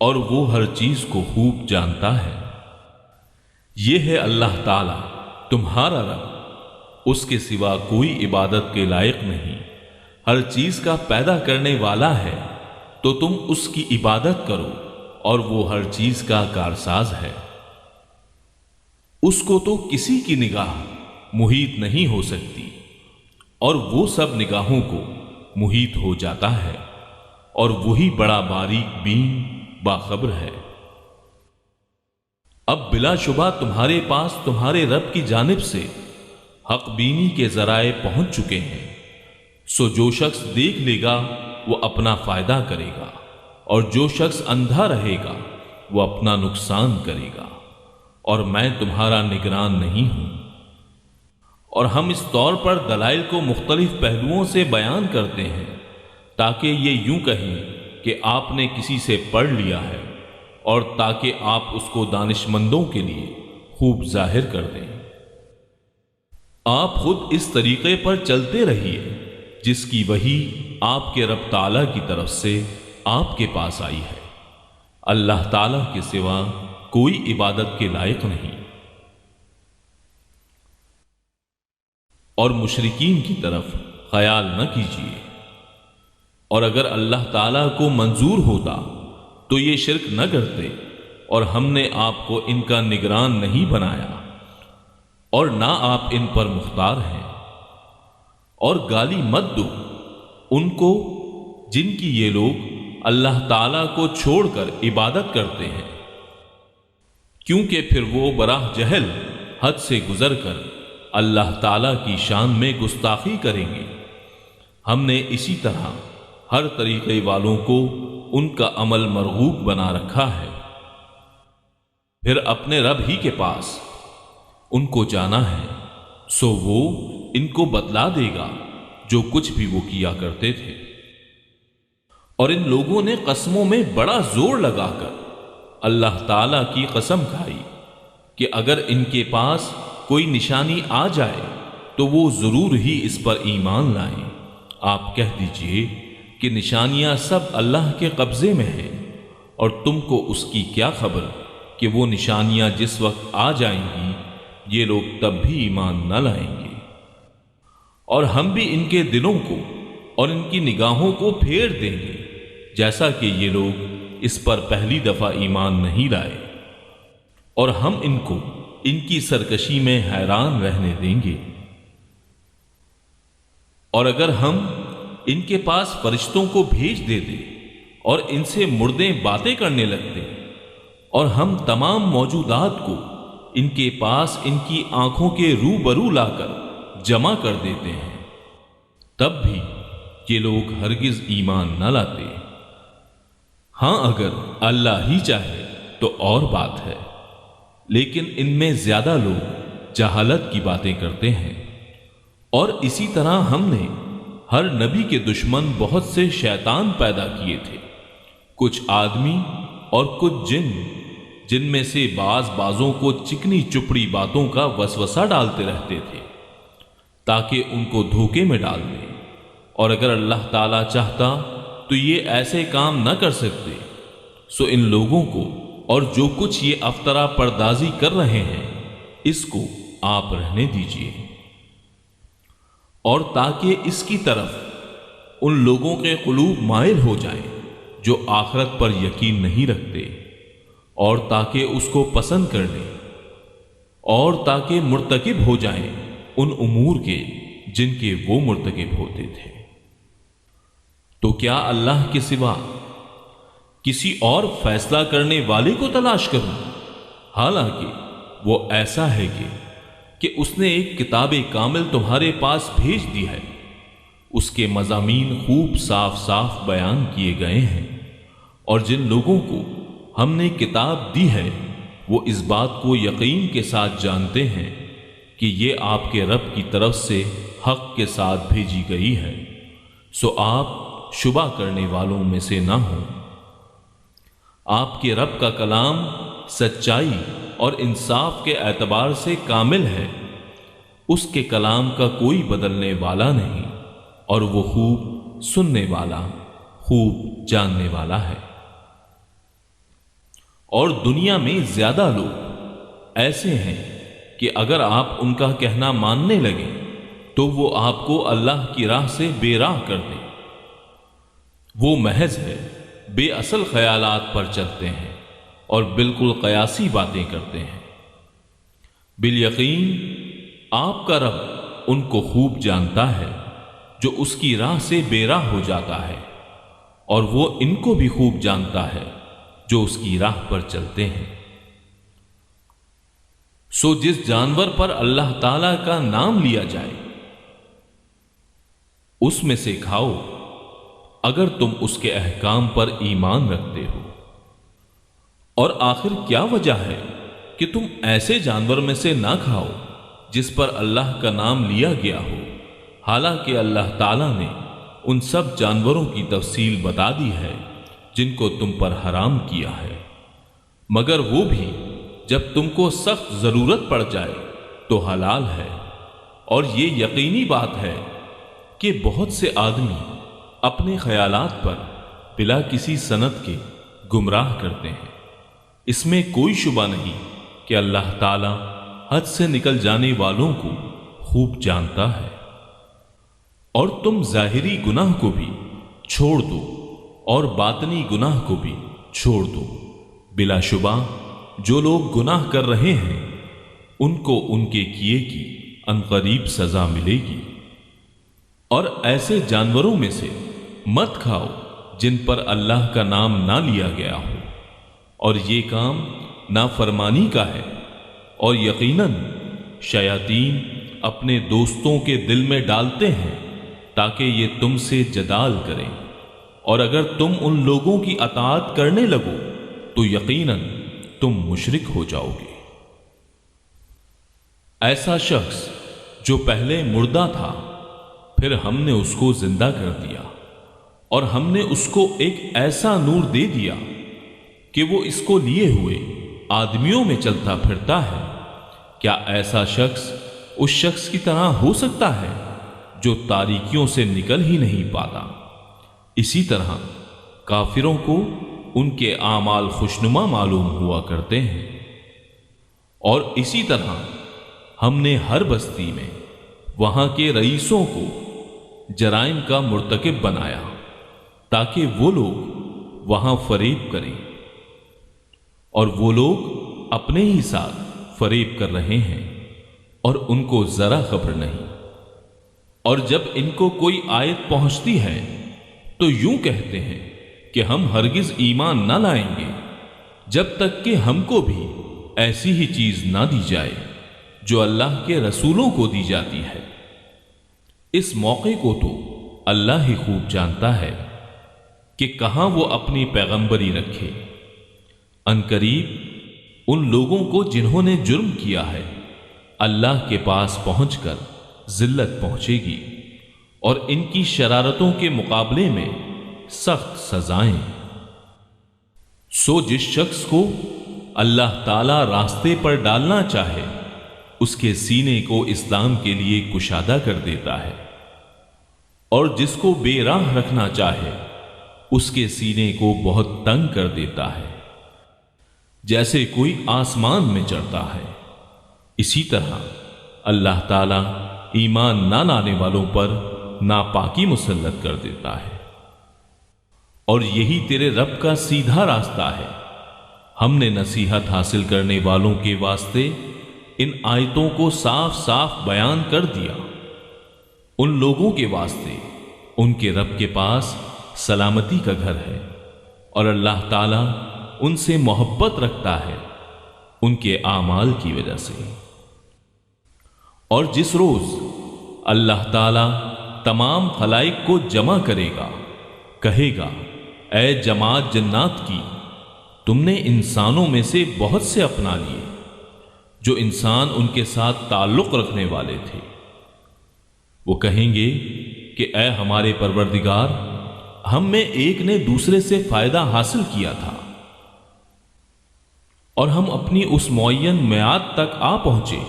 اور وہ ہر چیز کو خوب جانتا ہے۔ یہ ہے اللہ تعالیٰ تمہارا رب، اس کے سوا کوئی عبادت کے لائق نہیں، ہر چیز کا پیدا کرنے والا ہے، تو تم اس کی عبادت کرو، اور وہ ہر چیز کا کارساز ہے۔ اس کو تو کسی کی نگاہ محیط نہیں ہو سکتی، اور وہ سب نگاہوں کو محیط ہو جاتا ہے، اور وہی بڑا باریک بین باخبر ہے۔ اب بلا شبہ تمہارے پاس تمہارے رب کی جانب سے حق بینی کے ذرائع پہنچ چکے ہیں، سو جو شخص دیکھ لے گا وہ اپنا فائدہ کرے گا، اور جو شخص اندھا رہے گا وہ اپنا نقصان کرے گا، اور میں تمہارا نگران نہیں ہوں۔ اور ہم اس طور پر دلائل کو مختلف پہلوؤں سے بیان کرتے ہیں تاکہ یہ یوں کہیں کہ آپ نے کسی سے پڑھ لیا ہے، اور تاکہ آپ اس کو دانش مندوں کے لیے خوب ظاہر کر دیں۔ آپ خود اس طریقے پر چلتے رہیے جس کی وحی آپ کے رب تعالیٰ کی طرف سے آپ کے پاس آئی ہے۔ اللہ تعالیٰ کے سوا کوئی عبادت کے لائق نہیں۔ اور مشرکین کی طرف خیال نہ کیجیے، اور اگر اللہ تعالیٰ کو منظور ہوتا تو یہ شرک نہ کرتے، اور ہم نے آپ کو ان کا نگران نہیں بنایا، اور نہ آپ ان پر مختار ہیں۔ اور گالی مت دو ان کو جن کی یہ لوگ اللہ تعالیٰ کو چھوڑ کر عبادت کرتے ہیں، کیونکہ پھر وہ براہ جہل حد سے گزر کر اللہ تعالیٰ کی شان میں گستاخی کریں گے۔ ہم نے اسی طرح ہر طریقے والوں کو ان کا عمل مرغوب بنا رکھا ہے، پھر اپنے رب ہی کے پاس ان کو جانا ہے، سو وہ ان کو بتلا دے گا جو کچھ بھی وہ کیا کرتے تھے۔ اور ان لوگوں نے قسموں میں بڑا زور لگا کر اللہ تعالیٰ کی قسم کھائی کہ اگر ان کے پاس کوئی نشانی آ جائے تو وہ ضرور ہی اس پر ایمان لائیں۔ آپ کہہ دیجئے کہ نشانیاں سب اللہ کے قبضے میں ہیں، اور تم کو اس کی کیا خبر کہ وہ نشانیاں جس وقت آ جائیں گی یہ لوگ تب بھی ایمان نہ لائیں گے۔ اور ہم بھی ان کے دلوں کو اور ان کی نگاہوں کو پھیر دیں گے جیسا کہ یہ لوگ اس پر پہلی دفعہ ایمان نہیں لائے، اور ہم ان کو ان کی سرکشی میں حیران رہنے دیں گے۔ اور اگر ہم ان کے پاس فرشتوں کو بھیج دیتے اور ان سے مردے باتیں کرنے لگتے، اور ہم تمام موجودات کو ان کے پاس ان کی آنکھوں کے روبرو لا کر جمع کر دیتے ہیں، تب بھی یہ لوگ ہرگز ایمان نہ لاتے۔ ہاں اگر اللہ ہی چاہے تو اور بات ہے، لیکن ان میں زیادہ لوگ جہالت کی باتیں کرتے ہیں۔ اور اسی طرح ہم نے ہر نبی کے دشمن بہت سے شیطان پیدا کیے تھے، کچھ آدمی اور کچھ جن، جن میں سے بعضوں کو چکنی چپڑی باتوں کا وسوسہ ڈالتے رہتے تھے تاکہ ان کو دھوکے میں ڈال دیں۔ اور اگر اللہ تعالیٰ چاہتا تو یہ ایسے کام نہ کر سکتے، سو ان لوگوں کو اور جو کچھ یہ افطرا پردازی کر رہے ہیں اس کو آپ رہنے دیجیے، اور تاکہ اس کی طرف ان لوگوں کے قلوب مائل ہو جائیں جو آخرت پر یقین نہیں رکھتے، اور تاکہ اس کو پسند کر لیں، اور تاکہ مرتکب ہو جائیں ان امور کے جن کے وہ مرتکب ہوتے تھے۔ تو کیا اللہ کے سوا کسی اور فیصلہ کرنے والے کو تلاش کروں؟ حالانکہ وہ ایسا ہے کہ اس نے ایک کتاب کامل تمہارے پاس بھیج دی ہے، اس کے مضامین خوب صاف صاف بیان کیے گئے ہیں، اور جن لوگوں کو ہم نے کتاب دی ہے وہ اس بات کو یقین کے ساتھ جانتے ہیں کہ یہ آپ کے رب کی طرف سے حق کے ساتھ بھیجی گئی ہے، سو آپ شبہ کرنے والوں میں سے نہ ہوں۔ آپ کے رب کا کلام سچائی اور انصاف کے اعتبار سے کامل ہے، اس کے کلام کا کوئی بدلنے والا نہیں، اور وہ خوب سننے والا، خوب جاننے والا ہے۔ اور دنیا میں زیادہ لوگ ایسے ہیں کہ اگر آپ ان کا کہنا ماننے لگیں تو وہ آپ کو اللہ کی راہ سے بے راہ کر دیں۔ وہ محض ہے بے اصل خیالات پر چلتے ہیں اور بالکل قیاسی باتیں کرتے ہیں۔ بالیقین آپ کا رب ان کو خوب جانتا ہے جو اس کی راہ سے بے راہ ہو جاتا ہے، اور وہ ان کو بھی خوب جانتا ہے جو اس کی راہ پر چلتے ہیں۔ سو جس جانور پر اللہ تعالی کا نام لیا جائے اس میں سے کھاؤ، اگر تم اس کے احکام پر ایمان رکھتے ہو۔ اور آخر کیا وجہ ہے کہ تم ایسے جانور میں سے نہ کھاؤ جس پر اللہ کا نام لیا گیا ہو، حالانکہ اللہ تعالیٰ نے ان سب جانوروں کی تفصیل بتا دی ہے جن کو تم پر حرام کیا ہے، مگر وہ بھی جب تم کو سخت ضرورت پڑ جائے تو حلال ہے۔ اور یہ یقینی بات ہے کہ بہت سے آدمی اپنے خیالات پر بلا کسی سند کے گمراہ کرتے ہیں۔ اس میں کوئی شبہ نہیں کہ اللہ تعالیٰ حد سے نکل جانے والوں کو خوب جانتا ہے۔ اور تم ظاہری گناہ کو بھی چھوڑ دو اور باطنی گناہ کو بھی چھوڑ دو، بلا شبہ جو لوگ گناہ کر رہے ہیں ان کو ان کے کیے کی عنقریب سزا ملے گی۔ اور ایسے جانوروں میں سے مت کھاؤ جن پر اللہ کا نام نہ لیا گیا ہو، اور یہ کام نافرمانی کا ہے۔ اور یقیناً شیاطین اپنے دوستوں کے دل میں ڈالتے ہیں تاکہ یہ تم سے جدال کریں، اور اگر تم ان لوگوں کی اطاعت کرنے لگو تو یقیناً تم مشرک ہو جاؤ گے۔ ایسا شخص جو پہلے مردہ تھا پھر ہم نے اس کو زندہ کر دیا، اور ہم نے اس کو ایک ایسا نور دے دیا کہ وہ اس کو لیے ہوئے آدمیوں میں چلتا پھرتا ہے۔ کیا ایسا شخص اس شخص کی طرح ہو سکتا ہے جو تاریکیوں سے نکل ہی نہیں پاتا؟ اسی طرح کافروں کو ان کے اعمال خوشنما معلوم ہوا کرتے ہیں۔ اور اسی طرح ہم نے ہر بستی میں وہاں کے رئیسوں کو جرائم کا مرتکب بنایا تاکہ وہ لوگ وہاں فریب کریں، اور وہ لوگ اپنے ہی ساتھ فریب کر رہے ہیں اور ان کو ذرا خبر نہیں۔ اور جب ان کو کوئی آیت پہنچتی ہے تو یوں کہتے ہیں کہ ہم ہرگز ایمان نہ لائیں گے جب تک کہ ہم کو بھی ایسی ہی چیز نہ دی جائے جو اللہ کے رسولوں کو دی جاتی ہے۔ اس موقع کو تو اللہ ہی خوب جانتا ہے کہ کہاں وہ اپنی پیغمبری رکھے۔ عنقریب ان لوگوں کو جنہوں نے جرم کیا ہے اللہ کے پاس پہنچ کر ذلت پہنچے گی، اور ان کی شرارتوں کے مقابلے میں سخت سزائیں۔ سو جس شخص کو اللہ تعالی راستے پر ڈالنا چاہے اس کے سینے کو اسلام کے لیے کشادہ کر دیتا ہے، اور جس کو بے راہ رکھنا چاہے اس کے سینے کو بہت تنگ کر دیتا ہے، جیسے کوئی آسمان میں چڑھتا ہے۔ اسی طرح اللہ تعالیٰ ایمان نہ لانے والوں پر ناپاکی مسلط کر دیتا ہے۔ اور یہی تیرے رب کا سیدھا راستہ ہے۔ ہم نے نصیحت حاصل کرنے والوں کے واسطے ان آیتوں کو صاف صاف بیان کر دیا۔ ان لوگوں کے واسطے ان کے رب کے پاس سلامتی کا گھر ہے، اور اللہ تعالیٰ ان سے محبت رکھتا ہے ان کے اعمال کی وجہ سے۔ اور جس روز اللہ تعالیٰ تمام خلائق کو جمع کرے گا، کہے گا اے جماعت جنات کی، تم نے انسانوں میں سے بہت سے اپنا لیے جو انسان ان کے ساتھ تعلق رکھنے والے تھے۔ وہ کہیں گے کہ اے ہمارے پروردگار، ہم میں ایک نے دوسرے سے فائدہ حاصل کیا تھا، اور ہم اپنی اس معین میعاد تک آ پہنچے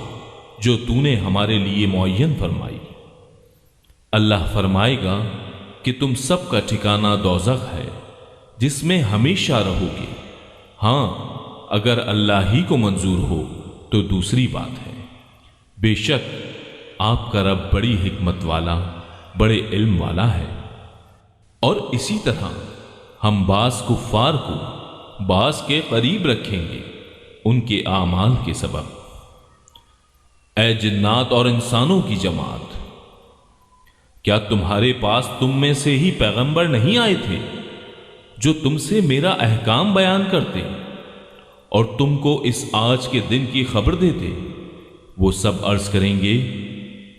جو تو نے ہمارے لیے معین فرمائی۔ اللہ فرمائے گا کہ تم سب کا ٹھکانہ دوزخ ہے جس میں ہمیشہ رہو گے۔ ہاں اگر اللہ ہی کو منظور ہو تو دوسری بات ہے، بے شک آپ کا رب بڑی حکمت والا، بڑے علم والا ہے۔ اور اسی طرح ہم بعض کفار کو بعض کے قریب رکھیں گے ان کے اعمال کے سبب۔ اے جنات اور انسانوں کی جماعت، کیا تمہارے پاس تم میں سے ہی پیغمبر نہیں آئے تھے جو تم سے میرا احکام بیان کرتے اور تم کو اس آج کے دن کی خبر دیتے؟ وہ سب عرض کریں گے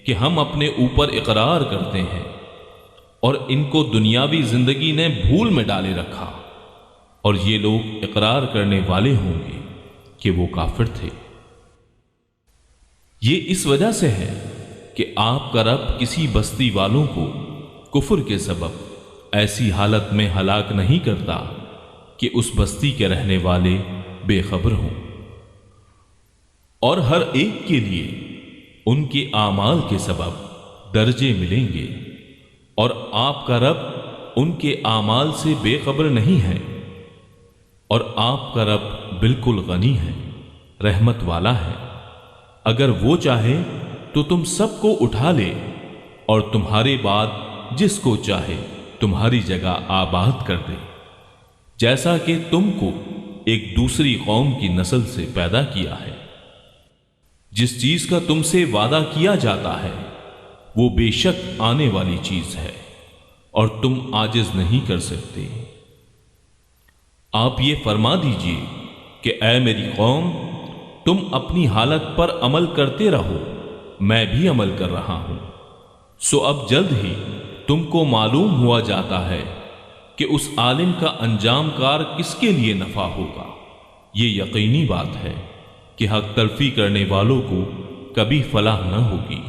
کہ ہم اپنے اوپر اقرار کرتے ہیں، اور ان کو دنیاوی زندگی نے بھول میں ڈالے رکھا، اور یہ لوگ اقرار کرنے والے ہوں گے کہ وہ کافر تھے۔ یہ اس وجہ سے ہے کہ آپ کا رب کسی بستی والوں کو کفر کے سبب ایسی حالت میں ہلاک نہیں کرتا کہ اس بستی کے رہنے والے بے خبر ہوں، اور ہر ایک کے لیے ان کے اعمال کے سبب درجے ملیں گے، اور آپ کا رب ان کے اعمال سے بے خبر نہیں ہے، اور آپ کا رب بالکل غنی ہے، رحمت والا ہے۔ اگر وہ چاہے تو تم سب کو اٹھا لے اور تمہارے بعد جس کو چاہے تمہاری جگہ آباد کر دے، جیسا کہ تم کو ایک دوسری قوم کی نسل سے پیدا کیا ہے۔ جس چیز کا تم سے وعدہ کیا جاتا ہے وہ بے شک آنے والی چیز ہے، اور تم عاجز نہیں کر سکتے۔ آپ یہ فرما دیجئے کہ اے میری قوم، تم اپنی حالت پر عمل کرتے رہو، میں بھی عمل کر رہا ہوں۔ سو اب جلد ہی تم کو معلوم ہوا جاتا ہے کہ اس عالم کا انجام کار کس کے لیے نفع ہوگا۔ یہ یقینی بات ہے کہ حق تلفی کرنے والوں کو کبھی فلاح نہ ہوگی۔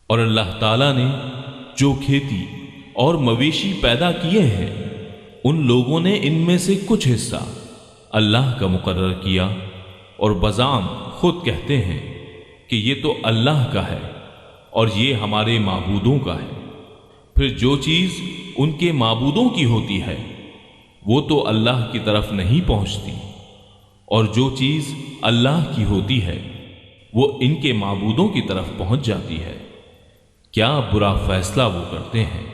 اور اللہ تعالیٰ نے جو کھیتی اور مویشی پیدا کیے ہیں، ان لوگوں نے ان میں سے کچھ حصہ اللہ کا مقرر کیا، اور بزعم خود کہتے ہیں کہ یہ تو اللہ کا ہے اور یہ ہمارے معبودوں کا ہے۔ پھر جو چیز ان کے معبودوں کی ہوتی ہے وہ تو اللہ کی طرف نہیں پہنچتی، اور جو چیز اللہ کی ہوتی ہے وہ ان کے معبودوں کی طرف پہنچ جاتی ہے۔ کیا برا فیصلہ وہ کرتے ہیں۔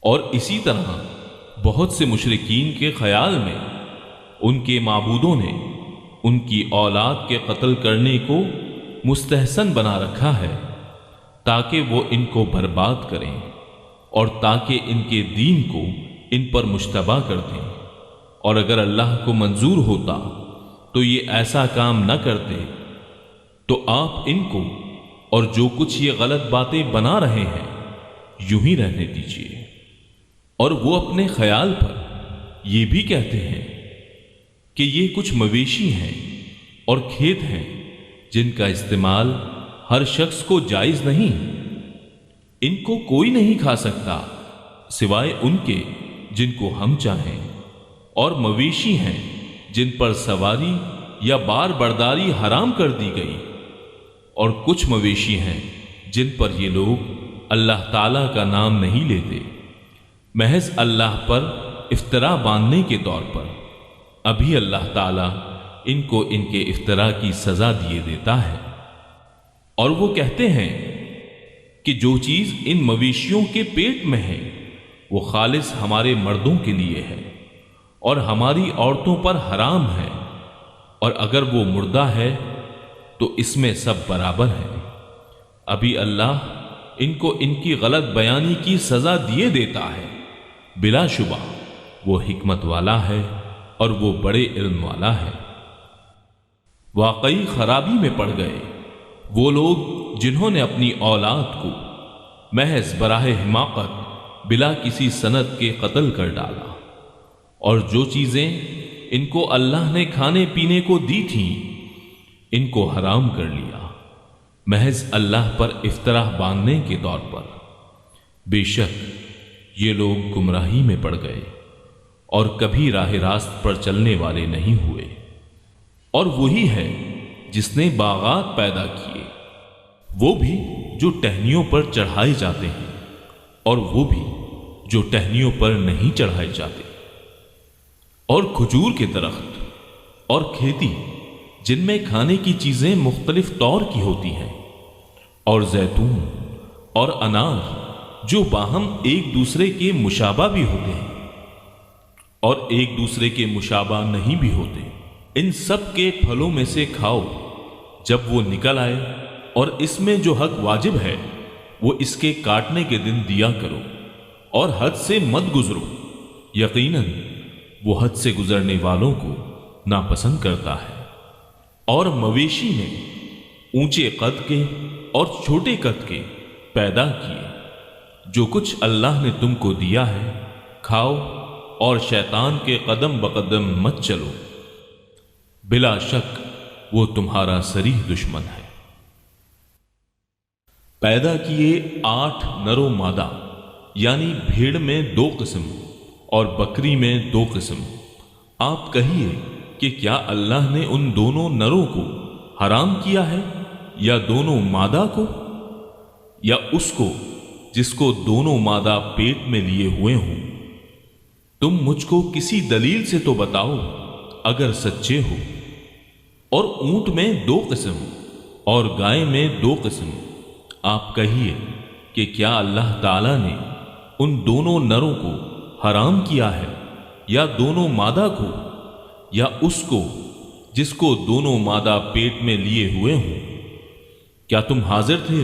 اور اسی طرح بہت سے مشرکین کے خیال میں ان کے معبودوں نے ان کی اولاد کے قتل کرنے کو مستحسن بنا رکھا ہے، تاکہ وہ ان کو برباد کریں اور تاکہ ان کے دین کو ان پر مشتبہ کر دیں، اور اگر اللہ کو منظور ہوتا تو یہ ایسا کام نہ کرتے۔ تو آپ ان کو اور جو کچھ یہ غلط باتیں بنا رہے ہیں یوں ہی رہنے دیجیے۔ اور وہ اپنے خیال پر یہ بھی کہتے ہیں کہ یہ کچھ مویشی ہیں اور کھیت ہیں جن کا استعمال ہر شخص کو جائز نہیں، ان کو کوئی نہیں کھا سکتا سوائے ان کے جن کو ہم چاہیں، اور مویشی ہیں جن پر سواری یا بار برداری حرام کر دی گئی، اور کچھ مویشی ہیں جن پر یہ لوگ اللہ تعالیٰ کا نام نہیں لیتے، محض اللہ پر افطرا باندھنے کے طور پر۔ ابھی اللہ تعالیٰ ان کو ان کے افطرا کی سزا دیے دیتا ہے۔ اور وہ کہتے ہیں کہ جو چیز ان مویشیوں کے پیٹ میں ہے وہ خالص ہمارے مردوں کے لیے ہے اور ہماری عورتوں پر حرام ہے، اور اگر وہ مردہ ہے تو اس میں سب برابر ہیں۔ ابھی اللہ ان کو ان کی غلط بیانی کی سزا دیے دیتا ہے۔ بلا شبہ وہ حکمت والا ہے اور وہ بڑے علم والا ہے۔ واقعی خرابی میں پڑ گئے وہ لوگ جنہوں نے اپنی اولاد کو محض براہ حماقت بلا کسی سند کے قتل کر ڈالا، اور جو چیزیں ان کو اللہ نے کھانے پینے کو دی تھیں ان کو حرام کر لیا، محض اللہ پر افطرا باندھنے کے طور پر۔ بے شک یہ لوگ گمراہی میں پڑ گئے اور کبھی راہ راست پر چلنے والے نہیں ہوئے۔ اور وہی ہے جس نے باغات پیدا کیے، وہ بھی جو ٹہنیوں پر چڑھائے جاتے ہیں اور وہ بھی جو ٹہنیوں پر نہیں چڑھائے جاتے، اور کھجور کے درخت اور کھیتی جن میں کھانے کی چیزیں مختلف طور کی ہوتی ہیں، اور زیتون اور انار جو باہم ایک دوسرے کے مشابہ بھی ہوتے ہیں اور ایک دوسرے کے مشابہ نہیں بھی ہوتے، ان سب کے پھلوں میں سے کھاؤ جب وہ نکل آئے، اور اس میں جو حق واجب ہے وہ اس کے کاٹنے کے دن دیا کرو، اور حد سے مت گزرو، یقیناً وہ حد سے گزرنے والوں کو ناپسند کرتا ہے۔ اور مویشی نے اونچے قد کے اور چھوٹے قد کے پیدا کیے، جو کچھ اللہ نے تم کو دیا ہے کھاؤ اور شیطان کے قدم بقدم مت چلو، بلا شک وہ تمہارا صریح دشمن ہے۔ پیدا کیے 8 نر و مادہ، یعنی بھیڑ میں 2 قسم اور بکری میں 2 قسم۔ آپ کہیے کہ کیا اللہ نے ان دونوں نروں کو حرام کیا ہے، یا دونوں مادہ کو، یا اس کو جس کو دونوں مادہ پیٹ میں لیے ہوئے ہوں؟ تم مجھ کو کسی دلیل سے تو بتاؤ اگر سچے ہو۔ اور اونٹ میں 2 قسم اور گائے میں 2 قسم۔ آپ کہیے کہ کیا اللہ تعالیٰ نے ان دونوں نروں کو حرام کیا ہے، یا دونوں مادہ کو، یا اس کو جس کو دونوں مادہ پیٹ میں لیے ہوئے ہوں؟ کیا تم حاضر تھے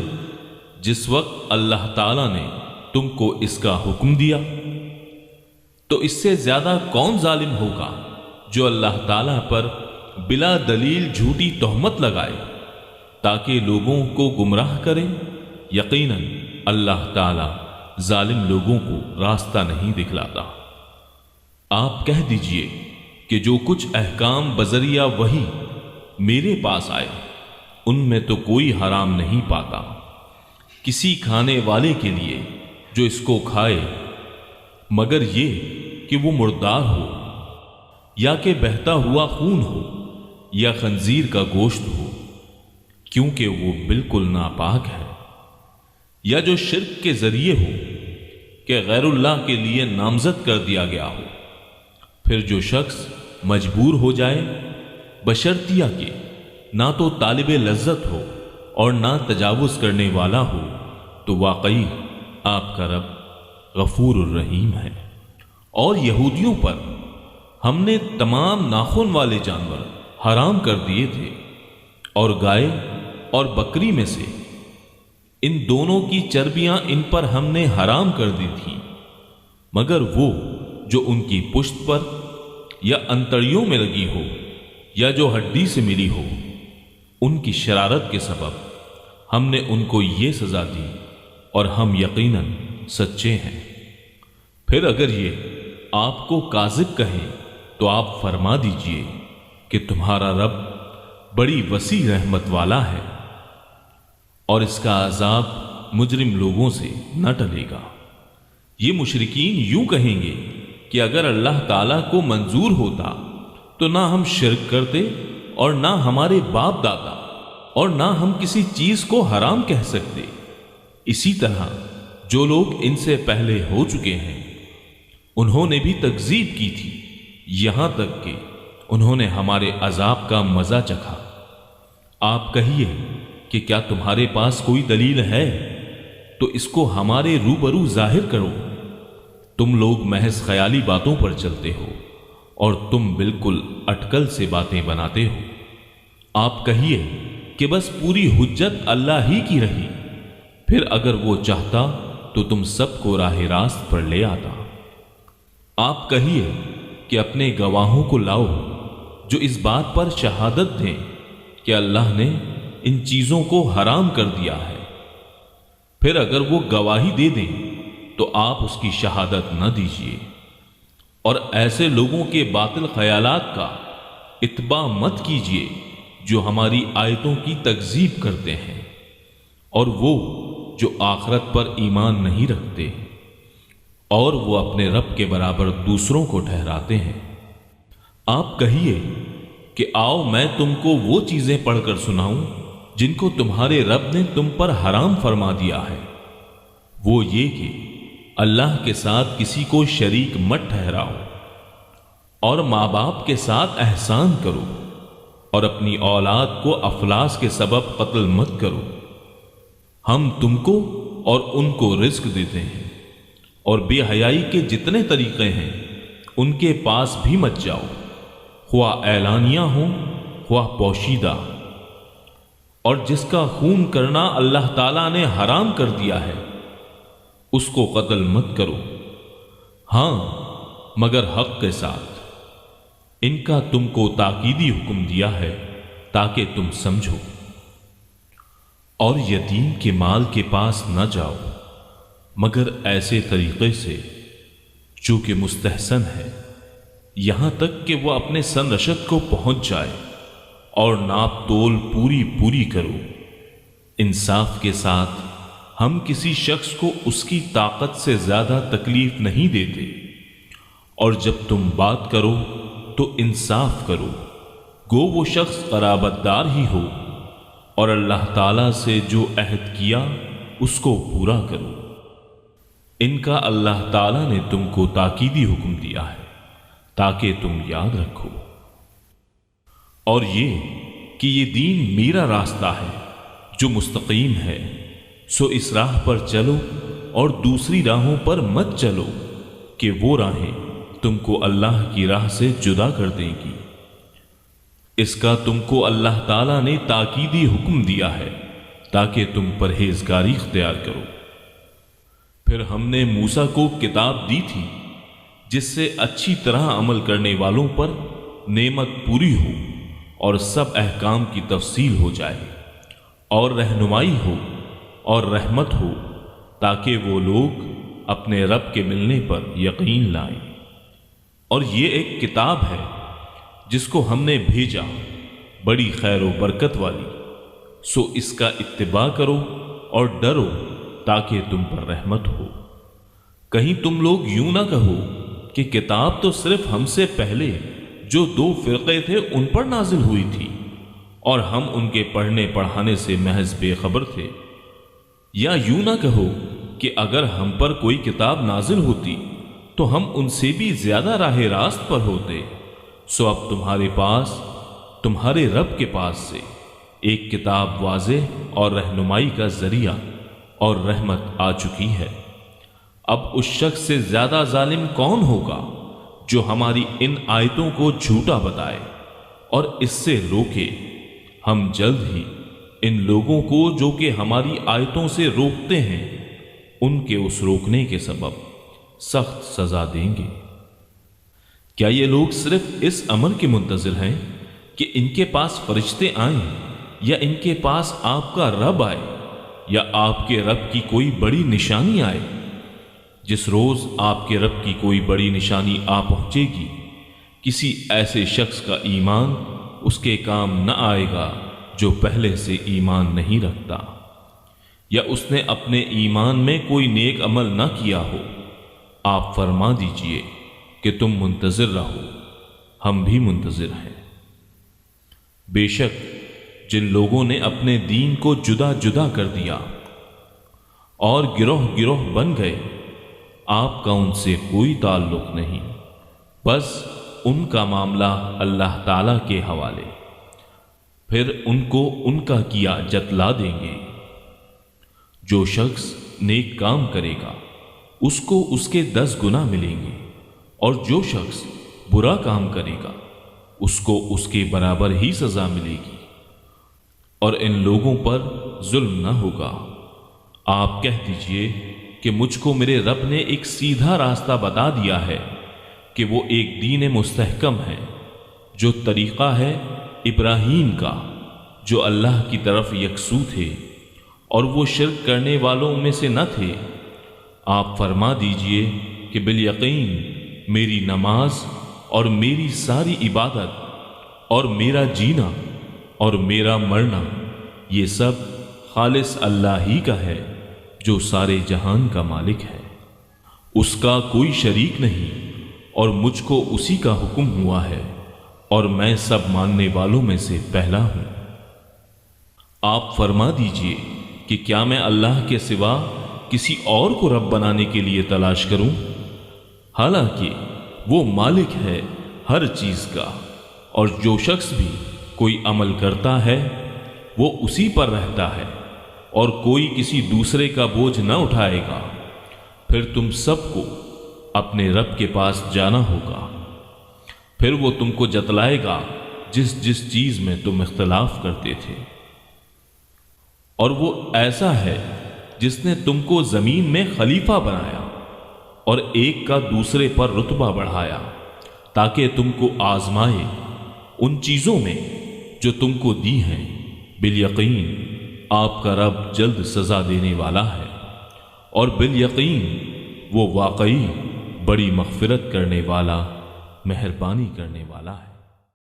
جس وقت اللہ تعالیٰ نے تم کو اس کا حکم دیا؟ تو اس سے زیادہ کون ظالم ہوگا جو اللہ تعالیٰ پر بلا دلیل جھوٹی تہمت لگائے تاکہ لوگوں کو گمراہ کرے؟ یقیناً اللہ تعالیٰ ظالم لوگوں کو راستہ نہیں دکھلاتا۔ آپ کہہ دیجئے کہ جو کچھ احکام بذریعہ وحی میرے پاس آئے ان میں تو کوئی حرام نہیں پاتا کسی کھانے والے کے لیے جو اس کو کھائے، مگر یہ کہ وہ مردار ہو، یا کہ بہتا ہوا خون ہو، یا خنزیر کا گوشت ہو، کیونکہ وہ بالکل ناپاک ہے، یا جو شرک کے ذریعے ہو کہ غیر اللہ کے لیے نامزد کر دیا گیا ہو۔ پھر جو شخص مجبور ہو جائے بشرطیہ کہ نہ تو طالب لذت ہو اور نہ تجاوز کرنے والا ہو، تو واقعی آپ کا رب غفور الرحیم ہے۔ اور یہودیوں پر ہم نے تمام ناخن والے جانور حرام کر دیے تھے، اور گائے اور بکری میں سے ان دونوں کی چربیاں ان پر ہم نے حرام کر دی تھیں، مگر وہ جو ان کی پشت پر یا انتڑیوں میں لگی ہو، یا جو ہڈی سے ملی ہو، ان کی شرارت کے سبب ہم نے ان کو یہ سزا دی، اور ہم یقیناً سچے ہیں۔ پھر اگر یہ آپ کو کاذب کہیں تو آپ فرما دیجئے کہ تمہارا رب بڑی وسیع رحمت والا ہے، اور اس کا عذاب مجرم لوگوں سے نہ ٹلے گا۔ یہ مشرکین یوں کہیں گے کہ اگر اللہ تعالیٰ کو منظور ہوتا تو نہ ہم شرک کرتے اور نہ ہمارے باپ دادا، اور نہ ہم کسی چیز کو حرام کہہ سکتے۔ اسی طرح جو لوگ ان سے پہلے ہو چکے ہیں انہوں نے بھی تکذیب کی تھی، یہاں تک کہ انہوں نے ہمارے عذاب کا مزہ چکھا۔ آپ کہیے کہ کیا تمہارے پاس کوئی دلیل ہے تو اس کو ہمارے روبرو ظاہر کرو۔ تم لوگ محض خیالی باتوں پر چلتے ہو، اور تم بالکل اٹکل سے باتیں بناتے ہو۔ آپ کہیے کہ بس پوری حجت اللہ ہی کی رہی، پھر اگر وہ چاہتا تو تم سب کو راہ راست پر لے آتا۔ آپ کہیے کہ اپنے گواہوں کو لاؤ جو اس بات پر شہادت دیں کہ اللہ نے ان چیزوں کو حرام کر دیا ہے۔ پھر اگر وہ گواہی دے دیں تو آپ اس کی شہادت نہ دیجیے، اور ایسے لوگوں کے باطل خیالات کا اتباع مت کیجیے جو ہماری آیتوں کی تکذیب کرتے ہیں، اور وہ جو آخرت پر ایمان نہیں رکھتے، اور وہ اپنے رب کے برابر دوسروں کو ٹھہراتے ہیں۔ آپ کہیے کہ آؤ میں تم کو وہ چیزیں پڑھ کر سناؤں جن کو تمہارے رب نے تم پر حرام فرما دیا ہے۔ وہ یہ کہ اللہ کے ساتھ کسی کو شریک مت ٹھہراؤ، اور ماں باپ کے ساتھ احسان کرو، اور اپنی اولاد کو افلاس کے سبب قتل مت کرو۔ ہم تم کو اور ان کو رزق دیتے ہیں، اور بے حیائی کے جتنے طریقے ہیں ان کے پاس بھی مت جاؤ، خواہ اعلانیہ ہوں خواہ پوشیدہ۔ اور جس کا خون کرنا اللہ تعالیٰ نے حرام کر دیا ہے اس کو قتل مت کرو، ہاں مگر حق کے ساتھ۔ ان کا تم کو تاکیدی حکم دیا ہے تاکہ تم سمجھو۔ اور یتیم کے مال کے پاس نہ جاؤ، مگر ایسے طریقے سے جو کہ مستحسن ہے، یہاں تک کہ وہ اپنے سن رشد کو پہنچ جائے، اور ناپ تول پوری کرو۔ انصاف کے ساتھ ہم کسی شخص کو اس کی طاقت سے زیادہ تکلیف نہیں دیتے، اور جب تم بات کرو تو انصاف کرو، گو وہ شخص قرابت دار ہی ہو، اور اللہ تعالیٰ سے جو عہد کیا اس کو پورا کرو۔ ان کا اللہ تعالیٰ نے تم کو تاکیدی حکم دیا ہے تاکہ تم یاد رکھو، اور یہ کہ یہ دین میرا راستہ ہے جو مستقیم ہے، سو اس راہ پر چلو اور دوسری راہوں پر مت چلو کہ وہ راہیں تم کو اللہ کی راہ سے جدا کر دیں گی۔ اس کا تم کو اللہ تعالیٰ نے تاکیدی حکم دیا ہے تاکہ تم پرہیزگاری اختیار کرو۔ پھر ہم نے موسیٰ کو کتاب دی تھی جس سے اچھی طرح عمل کرنے والوں پر نعمت پوری ہو اور سب احکام کی تفصیل ہو جائے، اور رہنمائی ہو اور رحمت ہو، تاکہ وہ لوگ اپنے رب کے ملنے پر یقین لائیں۔ اور یہ ایک کتاب ہے جس کو ہم نے بھیجا، بڑی خیر و برکت والی، سو اس کا اتباع کرو اور ڈرو تاکہ تم پر رحمت ہو۔ کہیں تم لوگ یوں نہ کہو کہ کتاب تو صرف ہم سے پہلے جو 2 فرقے تھے ان پر نازل ہوئی تھی، اور ہم ان کے پڑھنے پڑھانے سے محض بے خبر تھے، یا یوں نہ کہو کہ اگر ہم پر کوئی کتاب نازل ہوتی تو ہم ان سے بھی زیادہ راہ راست پر ہوتے۔ سو اب تمہارے پاس، تمہارے رب کے پاس سے ایک کتاب واضح اور رہنمائی کا ذریعہ اور رحمت آ چکی ہے۔ اب اس شخص سے زیادہ ظالم کون ہوگا جو ہماری ان آیتوں کو جھوٹا بتائے اور اس سے روکے؟ ہم جلد ہی ان لوگوں کو جو کہ ہماری آیتوں سے روکتے ہیں، ان کے اس روکنے کے سبب سخت سزا دیں گے۔ کیا یہ لوگ صرف اس امر کے منتظر ہیں کہ ان کے پاس فرشتے آئیں، یا ان کے پاس آپ کا رب آئے، یا آپ کے رب کی کوئی بڑی نشانی آئے؟ جس روز آپ کے رب کی کوئی بڑی نشانی آ پہنچے گی، کسی ایسے شخص کا ایمان اس کے کام نہ آئے گا جو پہلے سے ایمان نہیں رکھتا، یا اس نے اپنے ایمان میں کوئی نیک عمل نہ کیا ہو۔ آپ فرما دیجئے کہ تم منتظر رہو، ہم بھی منتظر ہیں۔ بے شک جن لوگوں نے اپنے دین کو جدا جدا کر دیا اور گروہ گروہ بن گئے، آپ کا ان سے کوئی تعلق نہیں، بس ان کا معاملہ اللہ تعالیٰ کے حوالے، پھر ان کو ان کا کیا جتلا دیں گے۔ جو شخص نیک کام کرے گا اس کو اس کے 10 گنا ملیں گے، اور جو شخص برا کام کرے گا اس کو اس کے برابر ہی سزا ملے گی، اور ان لوگوں پر ظلم نہ ہوگا۔ آپ کہہ دیجئے کہ مجھ کو میرے رب نے ایک سیدھا راستہ بتا دیا ہے کہ وہ ایک دین مستحکم ہے، جو طریقہ ہے ابراہیم کا، جو اللہ کی طرف یکسو تھے اور وہ شرک کرنے والوں میں سے نہ تھے۔ آپ فرما دیجئے کہ بالیقین میری نماز اور میری ساری عبادت اور میرا جینا اور میرا مرنا یہ سب خالص اللہ ہی کا ہے جو سارے جہان کا مالک ہے، اس کا کوئی شریک نہیں، اور مجھ کو اسی کا حکم ہوا ہے، اور میں سب ماننے والوں میں سے پہلا ہوں۔ آپ فرما دیجئے کہ کیا میں اللہ کے سوا کسی اور کو رب بنانے کے لیے تلاش کروں؟ حالانکہ وہ مالک ہے ہر چیز کا، اور جو شخص بھی کوئی عمل کرتا ہے وہ اسی پر رہتا ہے، اور کوئی کسی دوسرے کا بوجھ نہ اٹھائے گا۔ پھر تم سب کو اپنے رب کے پاس جانا ہوگا، پھر وہ تم کو جتلائے گا جس جس چیز میں تم اختلاف کرتے تھے۔ اور وہ ایسا ہے جس نے تم کو زمین میں خلیفہ بنایا اور ایک کا دوسرے پر رتبہ بڑھایا تاکہ تم کو آزمائے ان چیزوں میں جو تم کو دی ہیں۔ بالیقین آپ کا رب جلد سزا دینے والا ہے، اور بالیقین وہ واقعی بڑی مغفرت کرنے والا، مہربانی کرنے والا ہے۔